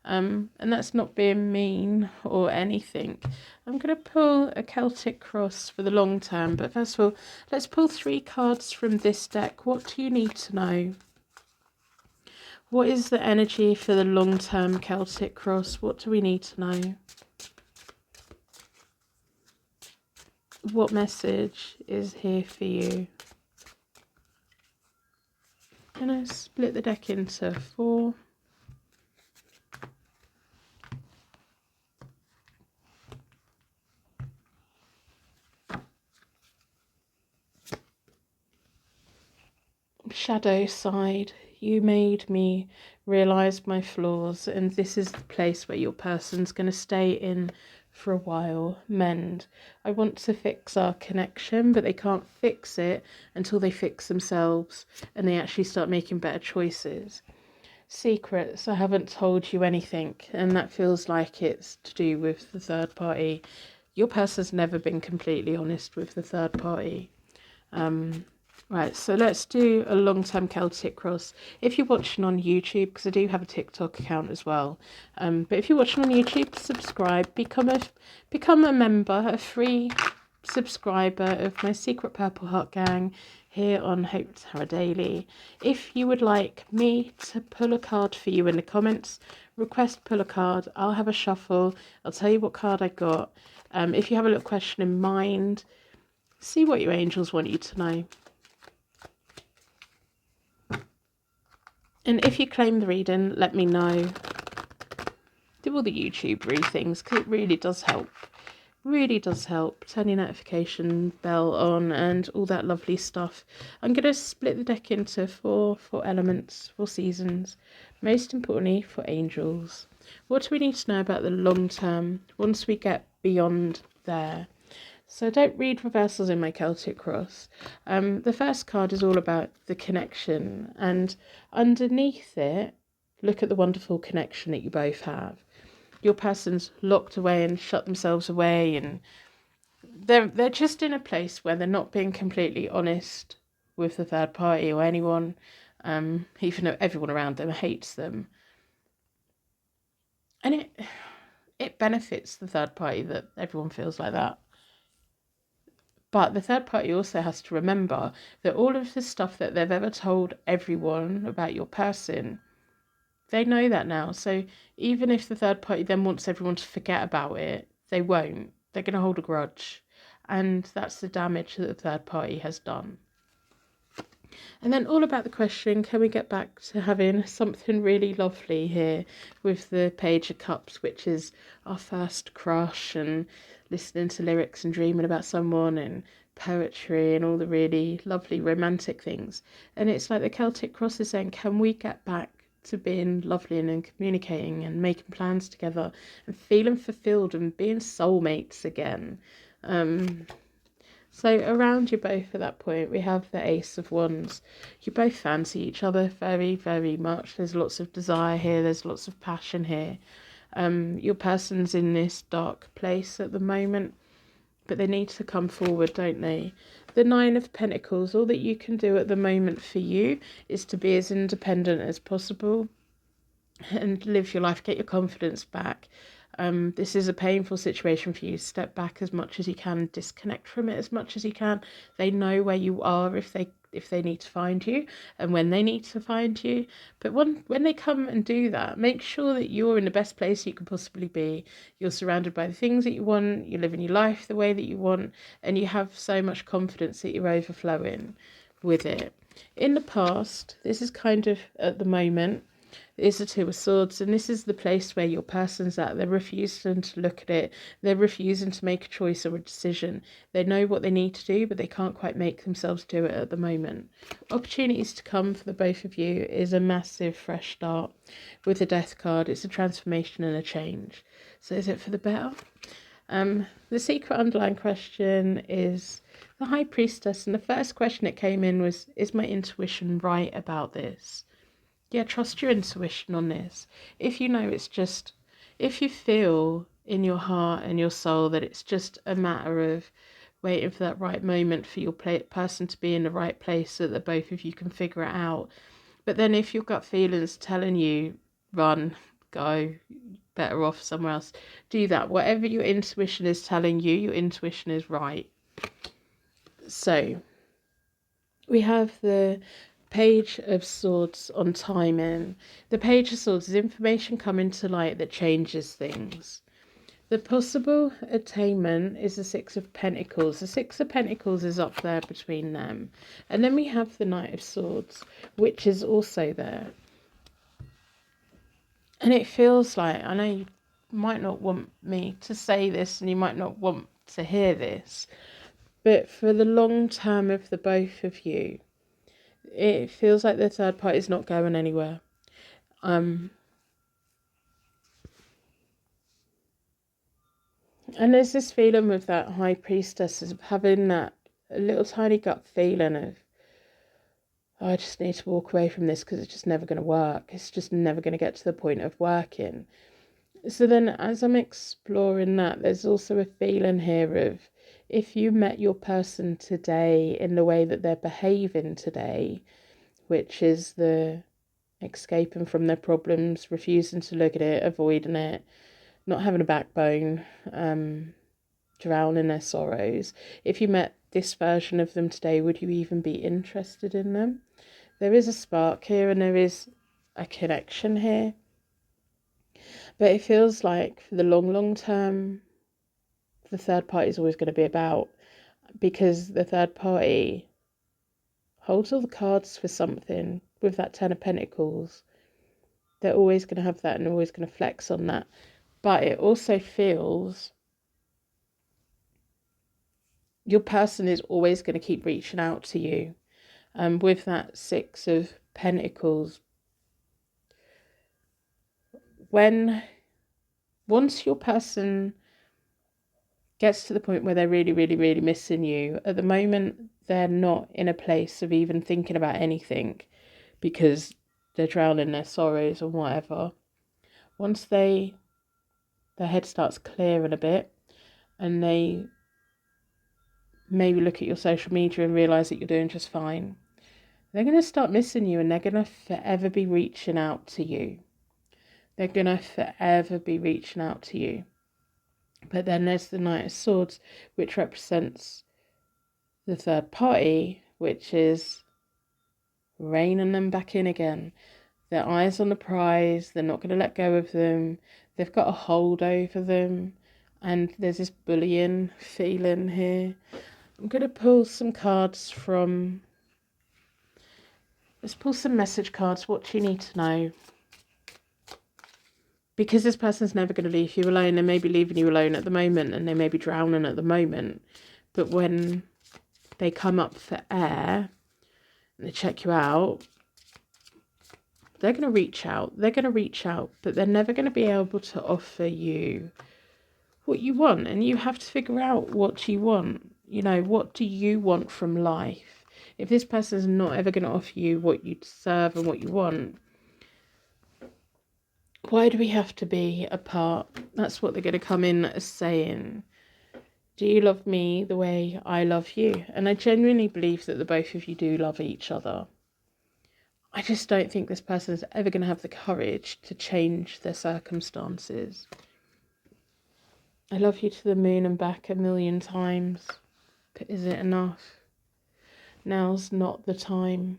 And that's not being mean or anything. I'm going to pull a Celtic cross for the long term, but first of all, let's pull 3 cards from this deck. What do you need to know? What is the energy for the long term Celtic cross? What do we need to know? What message is here for you? I'm going to split the deck into 4. Shadow side, you made me realise my flaws, and this is the place where your person's going to stay in for a while. Mend. I want to fix our connection, but they can't fix it until they fix themselves and they actually start making better choices. Secrets, I haven't told you anything, and that feels like it's to do with the third party. Your person's never been completely honest with the third party. Right, so let's do a long-term Celtic cross. If you're watching on YouTube, because I do have a TikTok account as well, but if you're watching on YouTube, subscribe, become a member, a free subscriber of my Secret Purple Heart Gang here on Hope Tarot Daily. If you would like me to pull a card for you in the comments, request pull a card. I'll have a shuffle. I'll tell you what card I got. If you have a little question in mind, see what your angels want you to know. And if you claim the reading, let me know. Do all the YouTube read things, because it really does help. Really does help. Turn your notification bell on and all that lovely stuff. I'm going to split the deck into four elements, 4 seasons. Most importantly, for angels. What do we need to know about the long term once we get beyond there? So I don't read reversals in my Celtic Cross. The first card is all about the connection, and underneath it, look at the wonderful connection that you both have. Your person's locked away and shut themselves away, and they're just in a place where they're not being completely honest with the third party or anyone, even though everyone around them hates them. And it benefits the third party that everyone feels like that. But the third party also has to remember that all of the stuff that they've ever told everyone about your person, they know that now. So even if the third party then wants everyone to forget about it, they won't. They're going to hold a grudge. And that's the damage that the third party has done. And then all about the question, can we get back to having something really lovely here with the Page of Cups, which is our first crush, and listening to lyrics and dreaming about someone and poetry and all the really lovely romantic things. And it's like the Celtic Cross is saying, can we get back to being lovely and communicating and making plans together and feeling fulfilled and being soulmates again? So around you both at that point, we have the Ace of Wands. You both fancy each other very, very much. There's lots of desire here. There's lots of passion here. Your person's in this dark place at the moment, but they need to come forward, don't they? The Nine of Pentacles, all that you can do at the moment for you is to be as independent as possible and live your life, get your confidence back. This is a painful situation for you. Step back as much as you can, disconnect from it as much as you can. They know where you are if they need to find you and when they need to find you. But when they come and do that, make sure that you're in the best place you can possibly be. You're surrounded by the things that you want, you're living your life the way that you want, and you have so much confidence that you're overflowing with it. In the past, this is kind of at the moment, is the Two of Swords, and this is the place where your person's at. They're refusing to look at it. They're refusing to make a choice or a decision. They know what they need to do, but they can't quite make themselves do it at the moment. Opportunities to come for the both of you is a massive fresh start. With the Death card, it's a transformation and a change. So is it for the better? The secret underlying question is the High Priestess, and the first question that came in was, is my intuition right about this? Yeah, trust your intuition on this. If you know it's just, if you feel in your heart and your soul that it's just a matter of waiting for that right moment for your person to be in the right place so that both of you can figure it out. But then if your gut feeling's telling you, run, go, better off somewhere else, do that. Whatever your intuition is telling you, your intuition is right. So we have the Page of Swords on timing. The Page of Swords is information coming to light that changes things. The possible attainment is the Six of Pentacles. The Six of Pentacles is up there between them. And then we have the Knight of Swords, which is also there. And it feels like, I know you might not want me to say this and you might not want to hear this, but for the long term of the both of you, it feels like the third party is not going anywhere. And there's this feeling with that High Priestess of having that little tiny gut feeling of, oh, I just need to walk away from this because it's just never going to work. It's just never going to get to the point of working. So then as I'm exploring that, there's also a feeling here of, if you met your person today in the way that they're behaving today, which is the escaping from their problems, refusing to look at it, avoiding it, not having a backbone, drowning their sorrows. If you met this version of them today, would you even be interested in them? There is a spark here and there is a connection here. But it feels like for the long term, the third party is always going to be about, because the third party holds all the cards for something with that Ten of Pentacles. They're always going to have that and always going to flex on that. But it also feels your person is always going to keep reaching out to you. With that Six of Pentacles, once your person gets to the point where they're really missing you, at the moment they're not in a place of even thinking about anything because they're drowning in their sorrows or whatever. Once their head starts clearing a bit and they maybe look at your social media and realise that you're doing just fine, they're going to start missing you and they're going to forever be reaching out to you. They're going to forever be reaching out to you. But then there's the Knight of Swords, which represents the third party, which is reining them back in again. Their eyes on the prize. They're not going to let go of them. They've got a hold over them. And there's this bullying feeling here. I'm going to pull some cards from... Let's pull some message cards. What do you need to know? Because this person's never going to leave you alone. They may be leaving you alone at the moment and they may be drowning at the moment. But when they come up for air and they check you out, they're going to reach out. They're going to reach out, but they're never going to be able to offer you what you want. And you have to figure out what you want. You know, what do you want from life? If this person's not ever going to offer you what you deserve and what you want, why do we have to be apart? That's what they're going to come in as saying. Do you love me the way I love you? And I genuinely believe that the both of you do love each other. I just don't think this person is ever going to have the courage to change their circumstances. I love you to the moon and back 1,000,000 times. But is it enough? Now's not the time.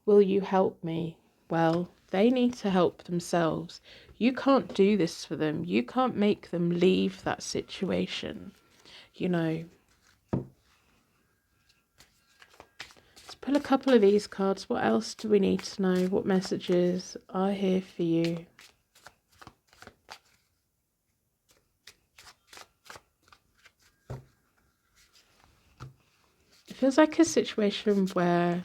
Will you help me? Well, they need to help themselves. You can't do this for them. You can't make them leave that situation. You know. Let's pull a couple of these cards. What else do we need to know? What messages are here for you? It feels like a situation where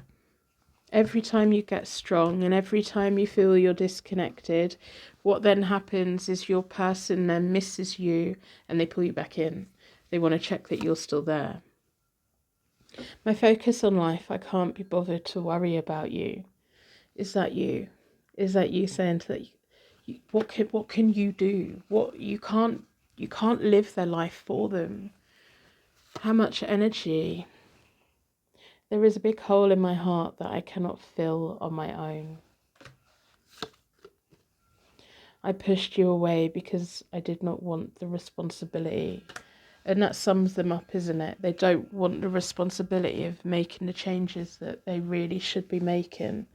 every time you get strong and every time you feel you're disconnected, what then happens is your person then misses you and they pull you back in. They want to check that you're still there. My focus on life, I can't be bothered to worry about you. Is that you? Is that you saying to you, what can you do? You can't live their life for them. How much energy? There is a big hole in my heart that I cannot fill on my own. I pushed you away because I did not want the responsibility. And that sums them up, isn't it? They don't want the responsibility of making the changes that they really should be making.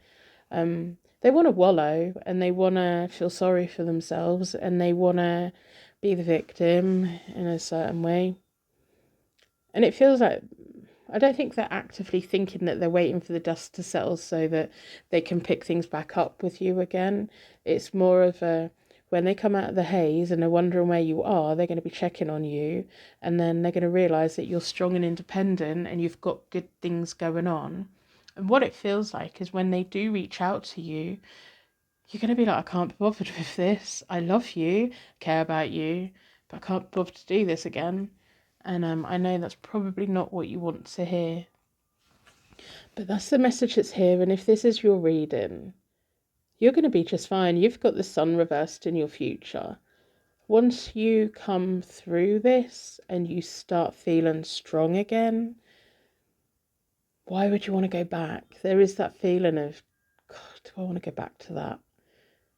They want to wallow and they want to feel sorry for themselves and they want to be the victim in a certain way. And it feels like, I don't think they're actively thinking that they're waiting for the dust to settle so that they can pick things back up with you again. It's more of a, when they come out of the haze and they're wondering where you are, they're going to be checking on you. And then they're going to realise that you're strong and independent and you've got good things going on. And what it feels like is when they do reach out to you, you're going to be like, I can't be bothered with this. I love you, care about you, but I can't bother to do this again. And I know that's probably not what you want to hear. But that's the message that's here. And if this is your reading, you're going to be just fine. You've got the sun reversed in your future. Once you come through this and you start feeling strong again, why would you want to go back? There is that feeling of, God, do I want to go back to that?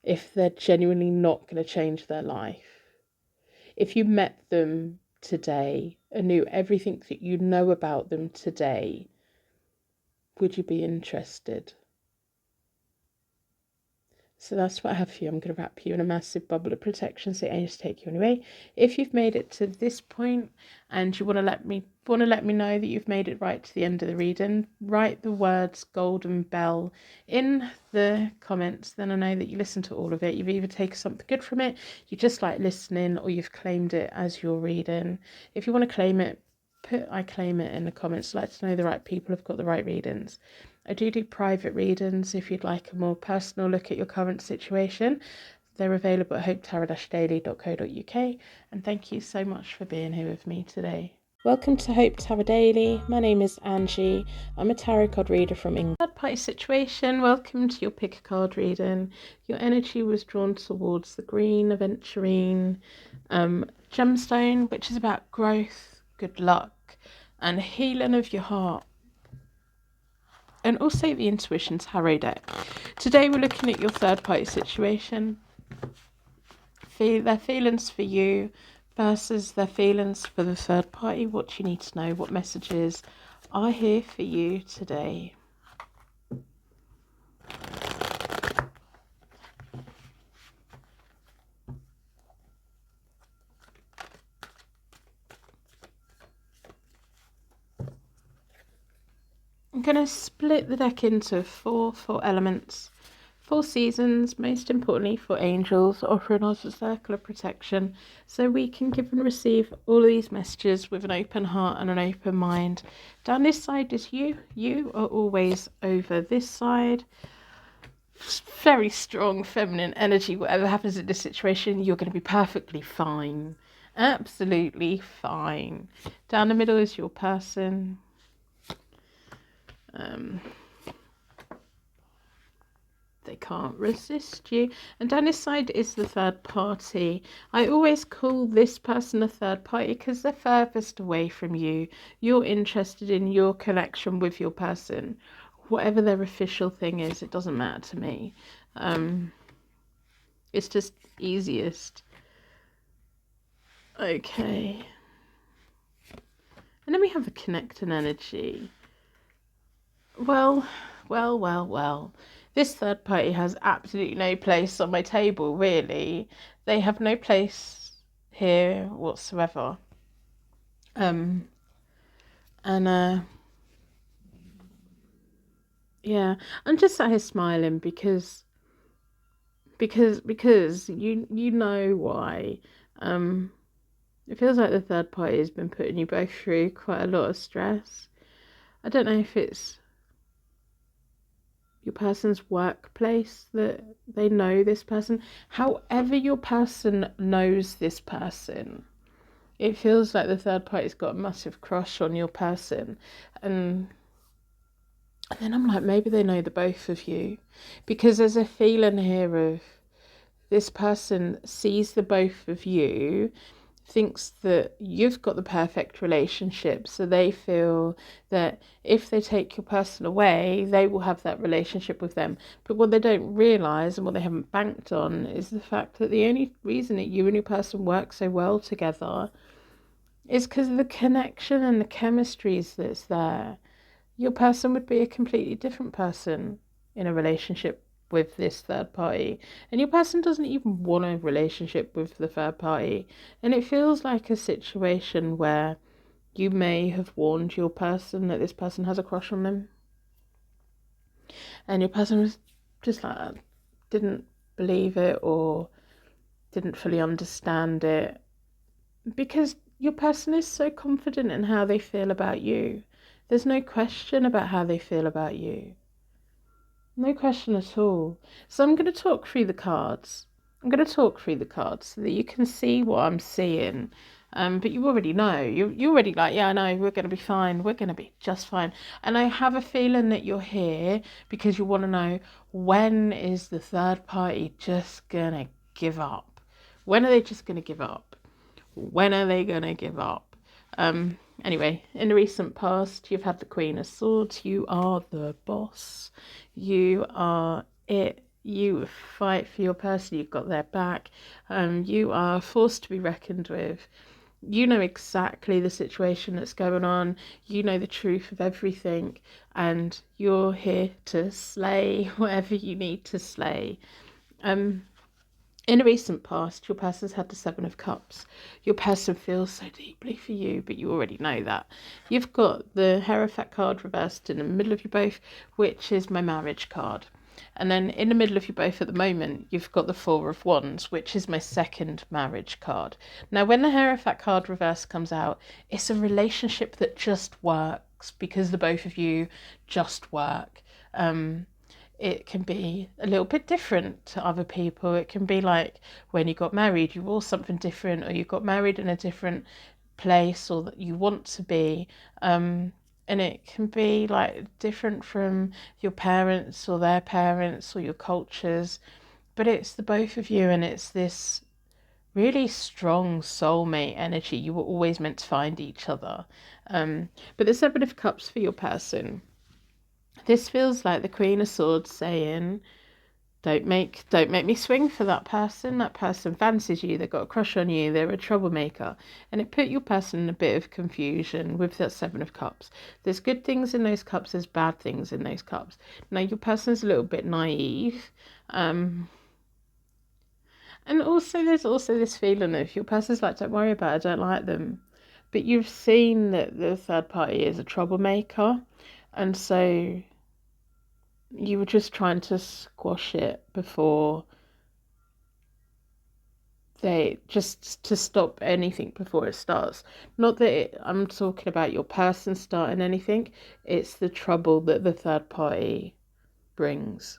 If they're genuinely not going to change their life. If you met them today and knew everything that you know about them today, would you be interested? So that's what I have for you. I'm going to wrap you in a massive bubble of protection so angels take you away. If you've made it to this point and you want to let me know that you've made it right to the end of the reading, write the words golden bell in the comments. Then I know that you listened to all of it. You've either taken something good from it, you just like listening, or you've claimed it as your reading. If you want to claim it, put I claim it in the comments. I'd like to know the right people have got the right readings. I do private readings if you'd like a more personal look at your current situation. They're available at hopetarot-daily.co.uk. And thank you so much for being here with me today. Welcome to Hope Tarot Daily. My name is Angie. I'm a tarot card reader from England. Third party situation. Welcome to your pick a card reading. Your energy was drawn towards the green aventurine gemstone, which is about growth, good luck, and healing of your heart. And also the Intuition Tarot deck. Today we're looking at your third party situation. Their feelings for you versus their feelings for the third party. What do you need to know? What messages are here for you today? I'm going to split the deck into four elements, 4 seasons, most importantly for angels, offering us a circle of protection so we can give and receive all of these messages with an open heart and an open mind. Down this side is you. You are always over this side. Very strong feminine energy. Whatever happens in this situation, you're going to be perfectly fine. Absolutely fine. Down the middle is your person. They can't resist you. And down this side is the third party. I always call this person a third party because they're furthest away from you. You're interested in your connection with your person. Whatever their official thing is, it doesn't matter to me. It's just easiest. Okay. And then we have the connecting energy. Well. This third party has absolutely no place on my table, really. They have no place here whatsoever. Yeah, I'm just sat here smiling because you know why. It feels like the third party has been putting you both through quite a lot of stress. I don't know if it's your person's workplace that they know this person. However your person knows this person, it feels like the third party's got a massive crush on your person. And then I'm like, maybe they know the both of you, because there's a feeling here of this person sees the both of you, thinks that you've got the perfect relationship, so they feel that if they take your person away, they will have that relationship with them. But what they don't realise and what they haven't banked on is the fact that the only reason that you and your person work so well together is because of the connection and the chemistry that's there. Your person would be a completely different person in a relationship with this third party, and your person doesn't even want a relationship with the third party. And it feels like a situation where you may have warned your person that this person has a crush on them, and your person was just like, didn't believe it or didn't fully understand it, because your person is so confident in how they feel about you. There's no question about how they feel about you. No question at all. So I'm going to talk through the cards. So that you can see what I'm seeing. But you already know. You're already like, yeah, I know, we're going to be fine. We're going to be just fine. And I have a feeling that you're here because you want to know, when is the third party just going to give up? When are they just going to give up? When are they going to give up? Anyway, in the recent past, you've had the Queen of Swords. You are the boss. You are it. You fight for your person. You've got their back. You are a force to be reckoned with. You know exactly the situation that's going on. You know the truth of everything. And you're here to slay whatever you need to slay. In a recent past, your person's had the Seven of Cups. Your person feels so deeply for you, but you already know that. You've got the Hierophant card reversed in the middle of you both, which is my marriage card. And then in the middle of you both at the moment, you've got the Four of Wands, which is my second marriage card. Now, when the Hierophant card reverse comes out, it's a relationship that just works because the both of you just work. It can be a little bit different to other people. It can be like when you got married, you wore something different, or you got married in a different place, or that you want to be. And it can be like different from your parents or their parents or your cultures. But it's the both of you, and it's this really strong soulmate energy. You were always meant to find each other. But the Seven of Cups for your person, this feels like the Queen of Swords saying, don't make me swing for that person. That person fancies you, they've got a crush on you, they're a troublemaker. And it put your person in a bit of confusion with that Seven of Cups. There's good things in those cups, there's bad things in those cups. Now your person's a little bit naive. And also there's also this feeling of your person's like, don't worry about it, I don't like them. But you've seen that the third party is a troublemaker, and so you were just trying to squash it before they, just to stop anything before it starts. Not that I'm talking about your person starting anything, it's the trouble that the third party brings.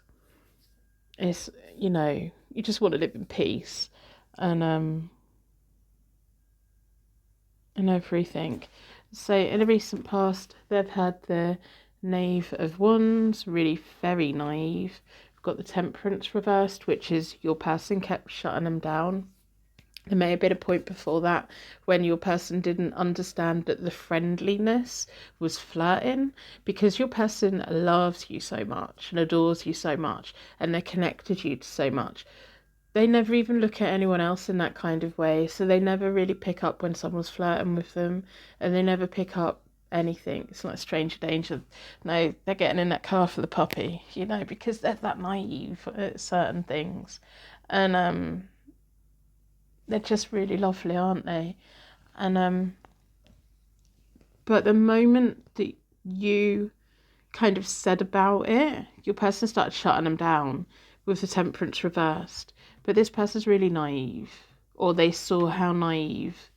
It's, you just want to live in peace and everything. So in the recent past, they've had the Knave of Wands, really very naive. We've got the Temperance reversed, which is your person kept shutting them down. There may have been a point before that when your person didn't understand that the friendliness was flirting, because your person loves you so much and adores you so much, and they're connected you to so much. They never even look at anyone else in that kind of way, so they never really pick up when someone's flirting with them, and they never pick up anything. It's like stranger danger. No, they're getting in that car for the puppy, because they're that naive at certain things. And they're just really lovely, aren't they? And but the moment that you kind of said about it, your person started shutting them down with the Temperance reversed. But this person's really naive, or they saw how naive,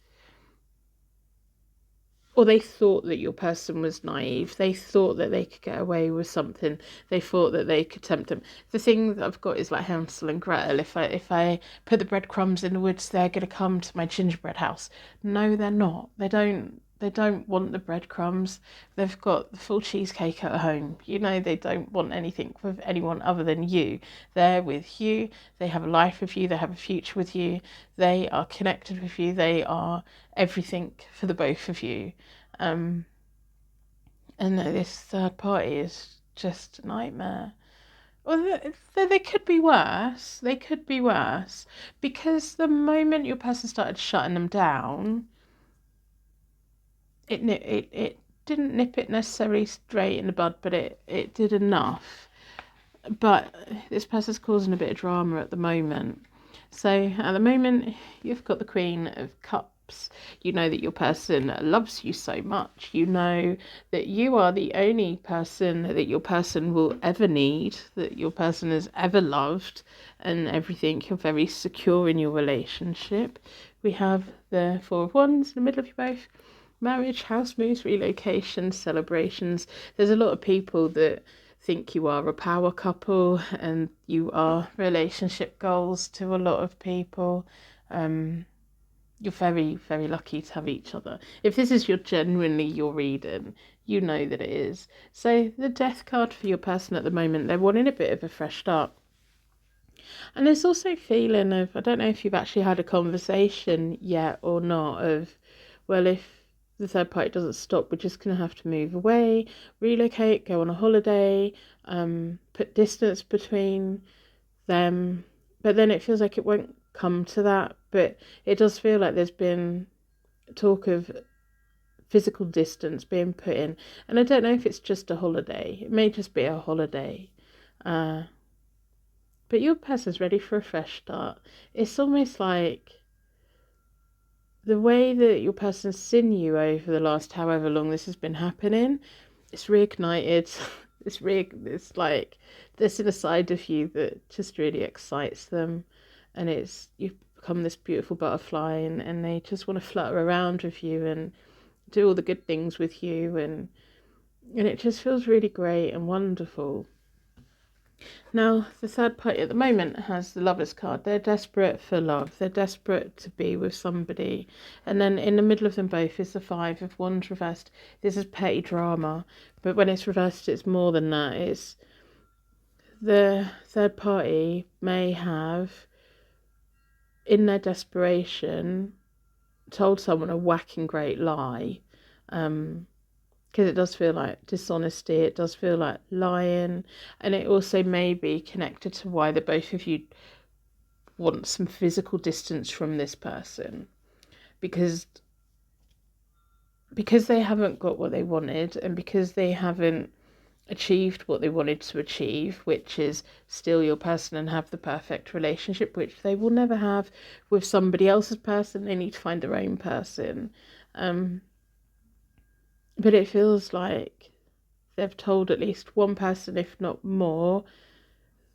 or they thought that your person was naive. They thought that they could get away with something. They thought that they could tempt them. The thing that I've got is like Hansel and Gretel. If I put the breadcrumbs in the woods, they're going to come to my gingerbread house. No, they're not. They don't want the breadcrumbs. They've got the full cheesecake at home. They don't want anything with anyone other than you. They're with you. They have a life with you. They have a future with you. They are connected with you. They are everything for the both of you. And this third party is just a nightmare. Well, they could be worse. They could be worse. Because the moment your person started shutting them down, it didn't nip it necessarily straight in the bud, but it did enough. But this person's causing a bit of drama at the moment. So at the moment, you've got the Queen of Cups. You know that your person loves you so much. You know that you are the only person that your person will ever need, that your person has ever loved, and everything. You're very secure in your relationship. We have the Four of Wands in the middle of you both. Marriage, house moves, relocations, celebrations. There's a lot of people that think you are a power couple and you are relationship goals to a lot of people. You're very, very lucky to have each other. If this is genuinely your reading, you know that it is. So the Death card for your person at the moment, they're wanting a bit of a fresh start. And there's also a feeling of, I don't know if you've actually had a conversation yet or not, of, well, if the third party doesn't stop, we're just going to have to move away, relocate, go on a holiday, put distance between them. But then it feels like it won't come to that. But it does feel like there's been talk of physical distance being put in. And I don't know if it's just a holiday. It may just be a holiday. but your person's ready for a fresh start. It's almost like the way that your person's seen you over the last however long this has been happening, it's reignited. It's like there's a side of you that just really excites them, and you've become this beautiful butterfly, and they just want to flutter around with you and do all the good things with you, and it just feels really great and wonderful. Now, the third party at the moment has the Lovers card. They're desperate for love. They're desperate to be with somebody. And then in the middle of them both is the Five of Wands reversed. This is petty drama. But when it's reversed, it's more than that. It's the third party may have, in their desperation, told someone a whacking great lie. Because it does feel like dishonesty, it does feel like lying, and it also may be connected to why the both of you want some physical distance from this person, because they haven't got what they wanted, and because they haven't achieved what they wanted to achieve, which is steal your person and have the perfect relationship, which they will never have with somebody else's person. They need to find their own person. But it feels like they've told at least one person, if not more,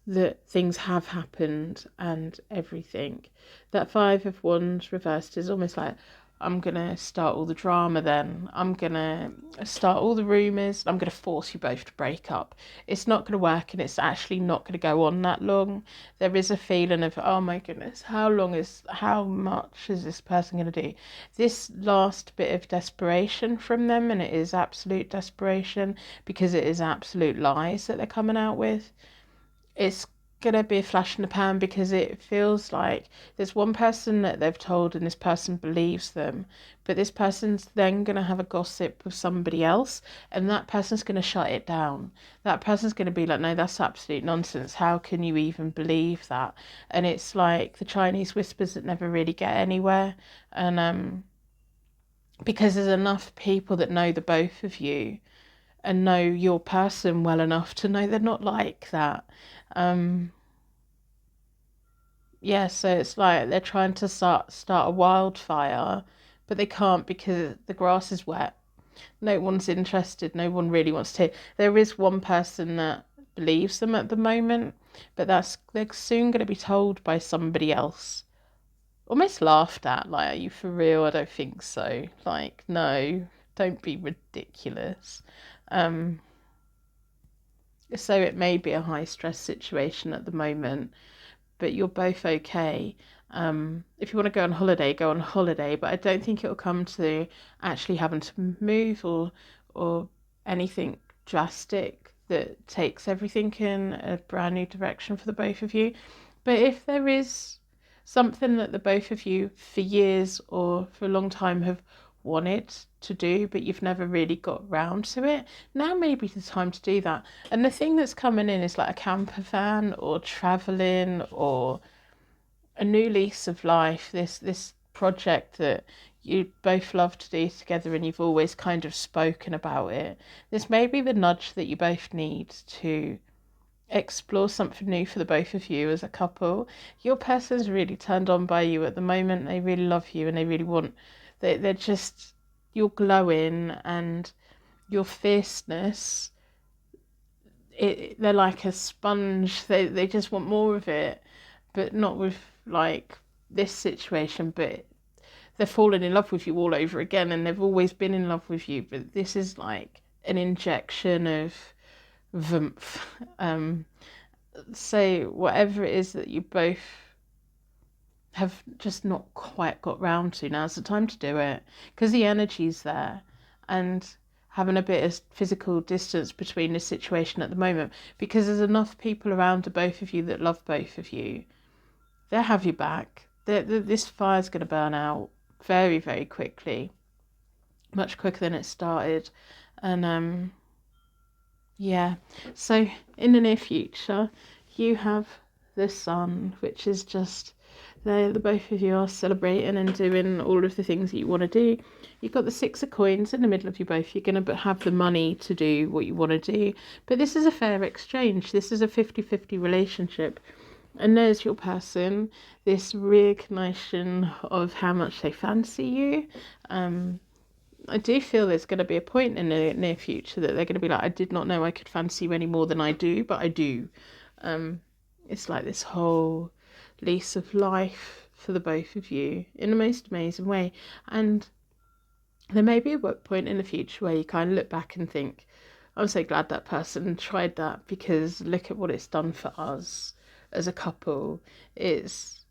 that things have happened and everything. That Five of Wands reversed is almost like, I'm going to start all the drama then. I'm going to start all the rumours. I'm going to force you both to break up. It's not going to work, and it's actually not going to go on that long. There is a feeling of, oh my goodness, how much is this person going to do? This last bit of desperation from them, and it is absolute desperation because it is absolute lies that they're coming out with. It's gonna be a flash in the pan because it feels like there's one person that they've told and this person believes them, but this person's then gonna have a gossip with somebody else, and that person's gonna shut it down. That person's gonna be like, no, that's absolute nonsense. How can you even believe that? And it's like the Chinese whispers that never really get anywhere. And because there's enough people that know the both of you and know your person well enough to know they're not like that. Yeah, so it's like they're trying to start a wildfire, but they can't because the grass is wet. No one's interested. No one really wants to. There is one person that believes them at the moment, but they're soon going to be told by somebody else. Almost laughed at, like, are you for real? I don't think so. Like, no, don't be ridiculous. So it may be a high stress situation at the moment, but you're both okay. If you want to go on holiday, go on holiday, but I don't think it'll come to actually having to move or anything drastic that takes everything in a brand new direction for the both of you. But if there is something that the both of you for years or for a long time have wanted to do, but you've never really got round to it, now may be the time to do that. And the thing that's coming in is like a camper van or traveling or a new lease of life, this project that you both love to do together and you've always kind of spoken about it. This may be the nudge that you both need to explore something new for the both of you as a couple. Your person's really turned on by you at the moment. They really love you and they really want, they're just, you're glowing and your fierceness, they're like a sponge. They just want more of it, but not with like this situation, but they're falling in love with you all over again, and they've always been in love with you, but this is like an injection of voomph. So whatever it is that you both have just not quite got round to, now's the time to do it, because the energy's there, and having a bit of physical distance between this situation at the moment, because there's enough people around to both of you that love both of you. They'll have you back. This fire's going to burn out very, very quickly, much quicker than it started. And yeah, so in the near future you have the Sun, which is just the both of you are celebrating and doing all of the things that you want to do. You've got the Six of Coins in the middle of you both. You're going to have the money to do what you want to do, but this is a fair exchange. This is a 50-50 relationship. And there's your person, this recognition of how much they fancy you. I do feel there's going to be a point in the near future that they're going to be like, I did not know I could fancy you any more than I do, but I do. It's like this whole lease of life for the both of you in the most amazing way. And there may be a point in the future where you kind of look back and think, I'm so glad that person tried that, because look at what it's done for us as a couple. It's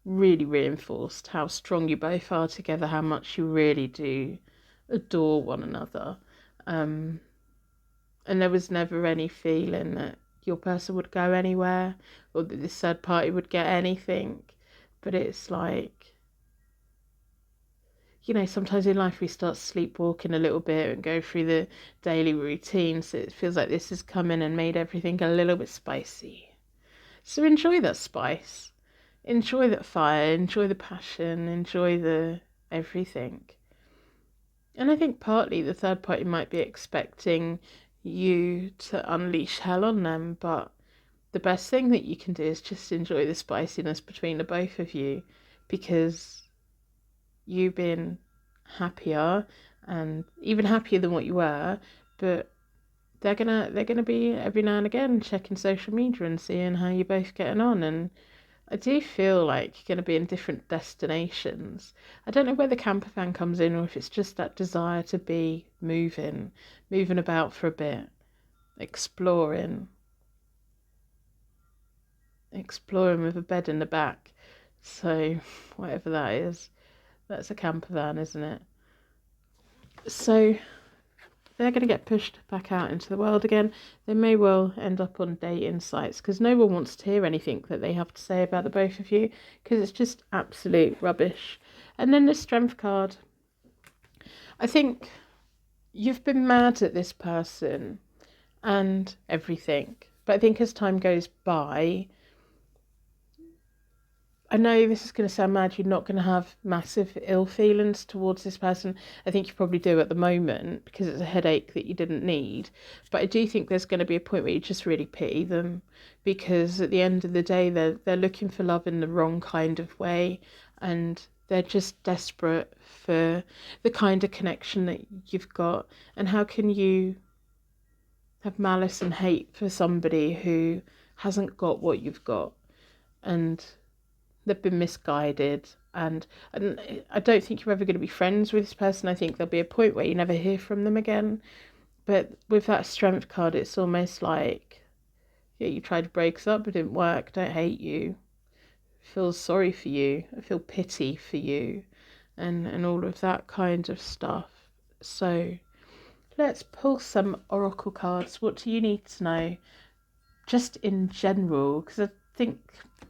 really reinforced how strong you both are together, how much you really do adore one another. And there was never any feeling that your person would go anywhere or that this third party would get anything. But it's like, sometimes in life we start sleepwalking a little bit and go through the daily routine. So it feels like this has come in and made everything a little bit spicy. So enjoy that spice. Enjoy that fire. Enjoy the passion. Enjoy the everything. And I think partly the third party might be expecting you to unleash hell on them, but the best thing that you can do is just enjoy the spiciness between the both of you, because you've been happier and even happier than what you were, but they're gonna be every now and again checking social media and seeing how you're both getting on. And I do feel like you're going to be in different destinations. I don't know where the camper van comes in, or if it's just that desire to be moving about for a bit, exploring with a bed in the back. So whatever that is, that's a camper van, isn't it? So they're going to get pushed back out into the world again. They may well end up on dating sites, because no one wants to hear anything that they have to say about the both of you, because it's just absolute rubbish. And then the strength card. I think you've been mad at this person and everything, but I think as time goes by, I know this is going to sound mad, you're not going to have massive ill feelings towards this person. I think you probably do at the moment, because it's a headache that you didn't need. But I do think there's going to be a point where you just really pity them, because at the end of the day, they're looking for love in the wrong kind of way, and they're just desperate for the kind of connection that you've got. And how can you have malice and hate for somebody who hasn't got what you've got? And they've been misguided, and I don't think you're ever going to be friends with this person. I think there'll be a point where you never hear from them again. But with that strength card, it's almost like, yeah, you tried to break us up, but it didn't work. Don't hate you. I feel sorry for you. I feel pity for you, and all of that kind of stuff. So let's pull some oracle cards. What do you need to know, just in general? Because I think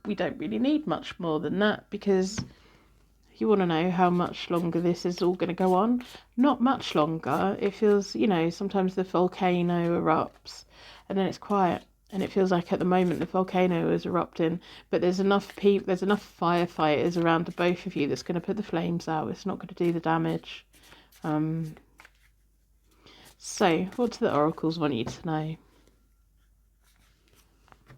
we don't really need much more than that, because you want to know how much longer this is all going to go on. Not much longer. It feels, sometimes the volcano erupts and then it's quiet, and it feels like at the moment the volcano is erupting, but there's enough firefighters around the both of you that's going to put the flames out. It's not going to do the damage. So what do the oracles want you to know?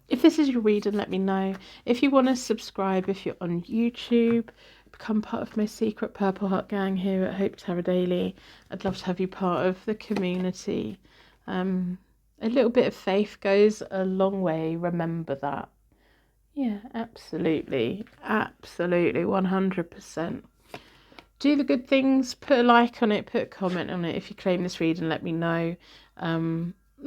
If this is your reading, let me know. If you want to subscribe, if you're on YouTube, become part of my secret Purple Heart gang here at Hope Tarot Daily. I'd love to have you part of the community. A little bit of faith goes a long way. Remember that. Yeah, absolutely. Absolutely, 100%. Do the good things. Put a like on it. Put a comment on it. If you claim this reading, let me know.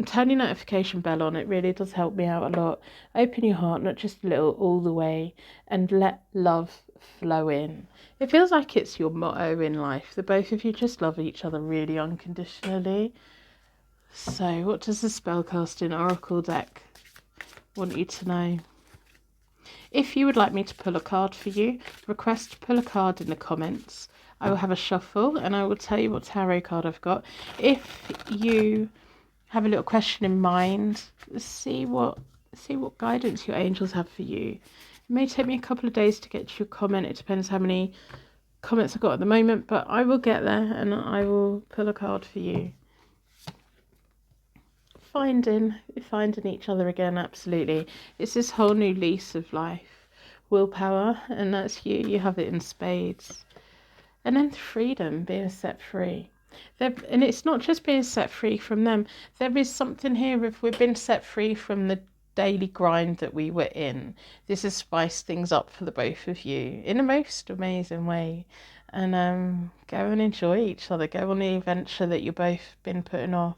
Turn your notification bell on. It really does help me out a lot. Open your heart, not just a little, all the way, and let love flow in. It feels like it's your motto in life. The both of you just love each other really unconditionally. So what does the spellcasting oracle deck want you to know? If you would like me to pull a card for you, request to pull a card in the comments. I will have a shuffle and I will tell you what tarot card I've got. If you have a little question in mind, see what guidance your angels have for you. It may take me a couple of days to get to your comment. It depends how many comments I've got at the moment, but I will get there and I will pull a card for you. finding each other again. Absolutely. It's this whole new lease of life. Willpower, and that's you. You have it in spades. And then freedom, being set free. And it's not just being set free from them. There is something here, if we've been set free from the daily grind that we were in, this has spiced things up for the both of you in a most amazing way. And go and enjoy each other. Go on the adventure that you've both been putting off,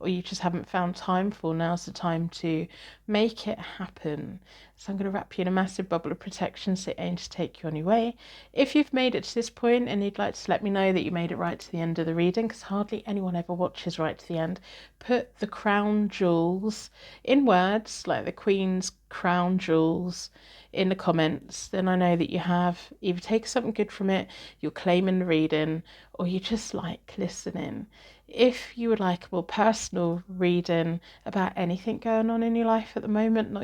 or you just haven't found time for. Now's the time to make it happen. So I'm going to wrap you in a massive bubble of protection so Angie to take you on your way. If you've made it to this point and you'd like to let me know that you made it right to the end of the reading, because hardly anyone ever watches right to the end, put the crown jewels in words, like the Queen's crown jewels, in the comments. Then I know that you have either taken something good from it, you're claiming the reading, or you just like listening. If you would like a more personal reading about anything going on in your life at the moment,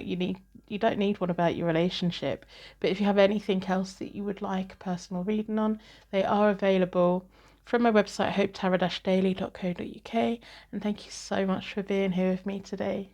you don't need one about your relationship, but if you have anything else that you would like a personal reading on, they are available from my website, hopetarot-daily.co.uk. And thank you so much for being here with me today.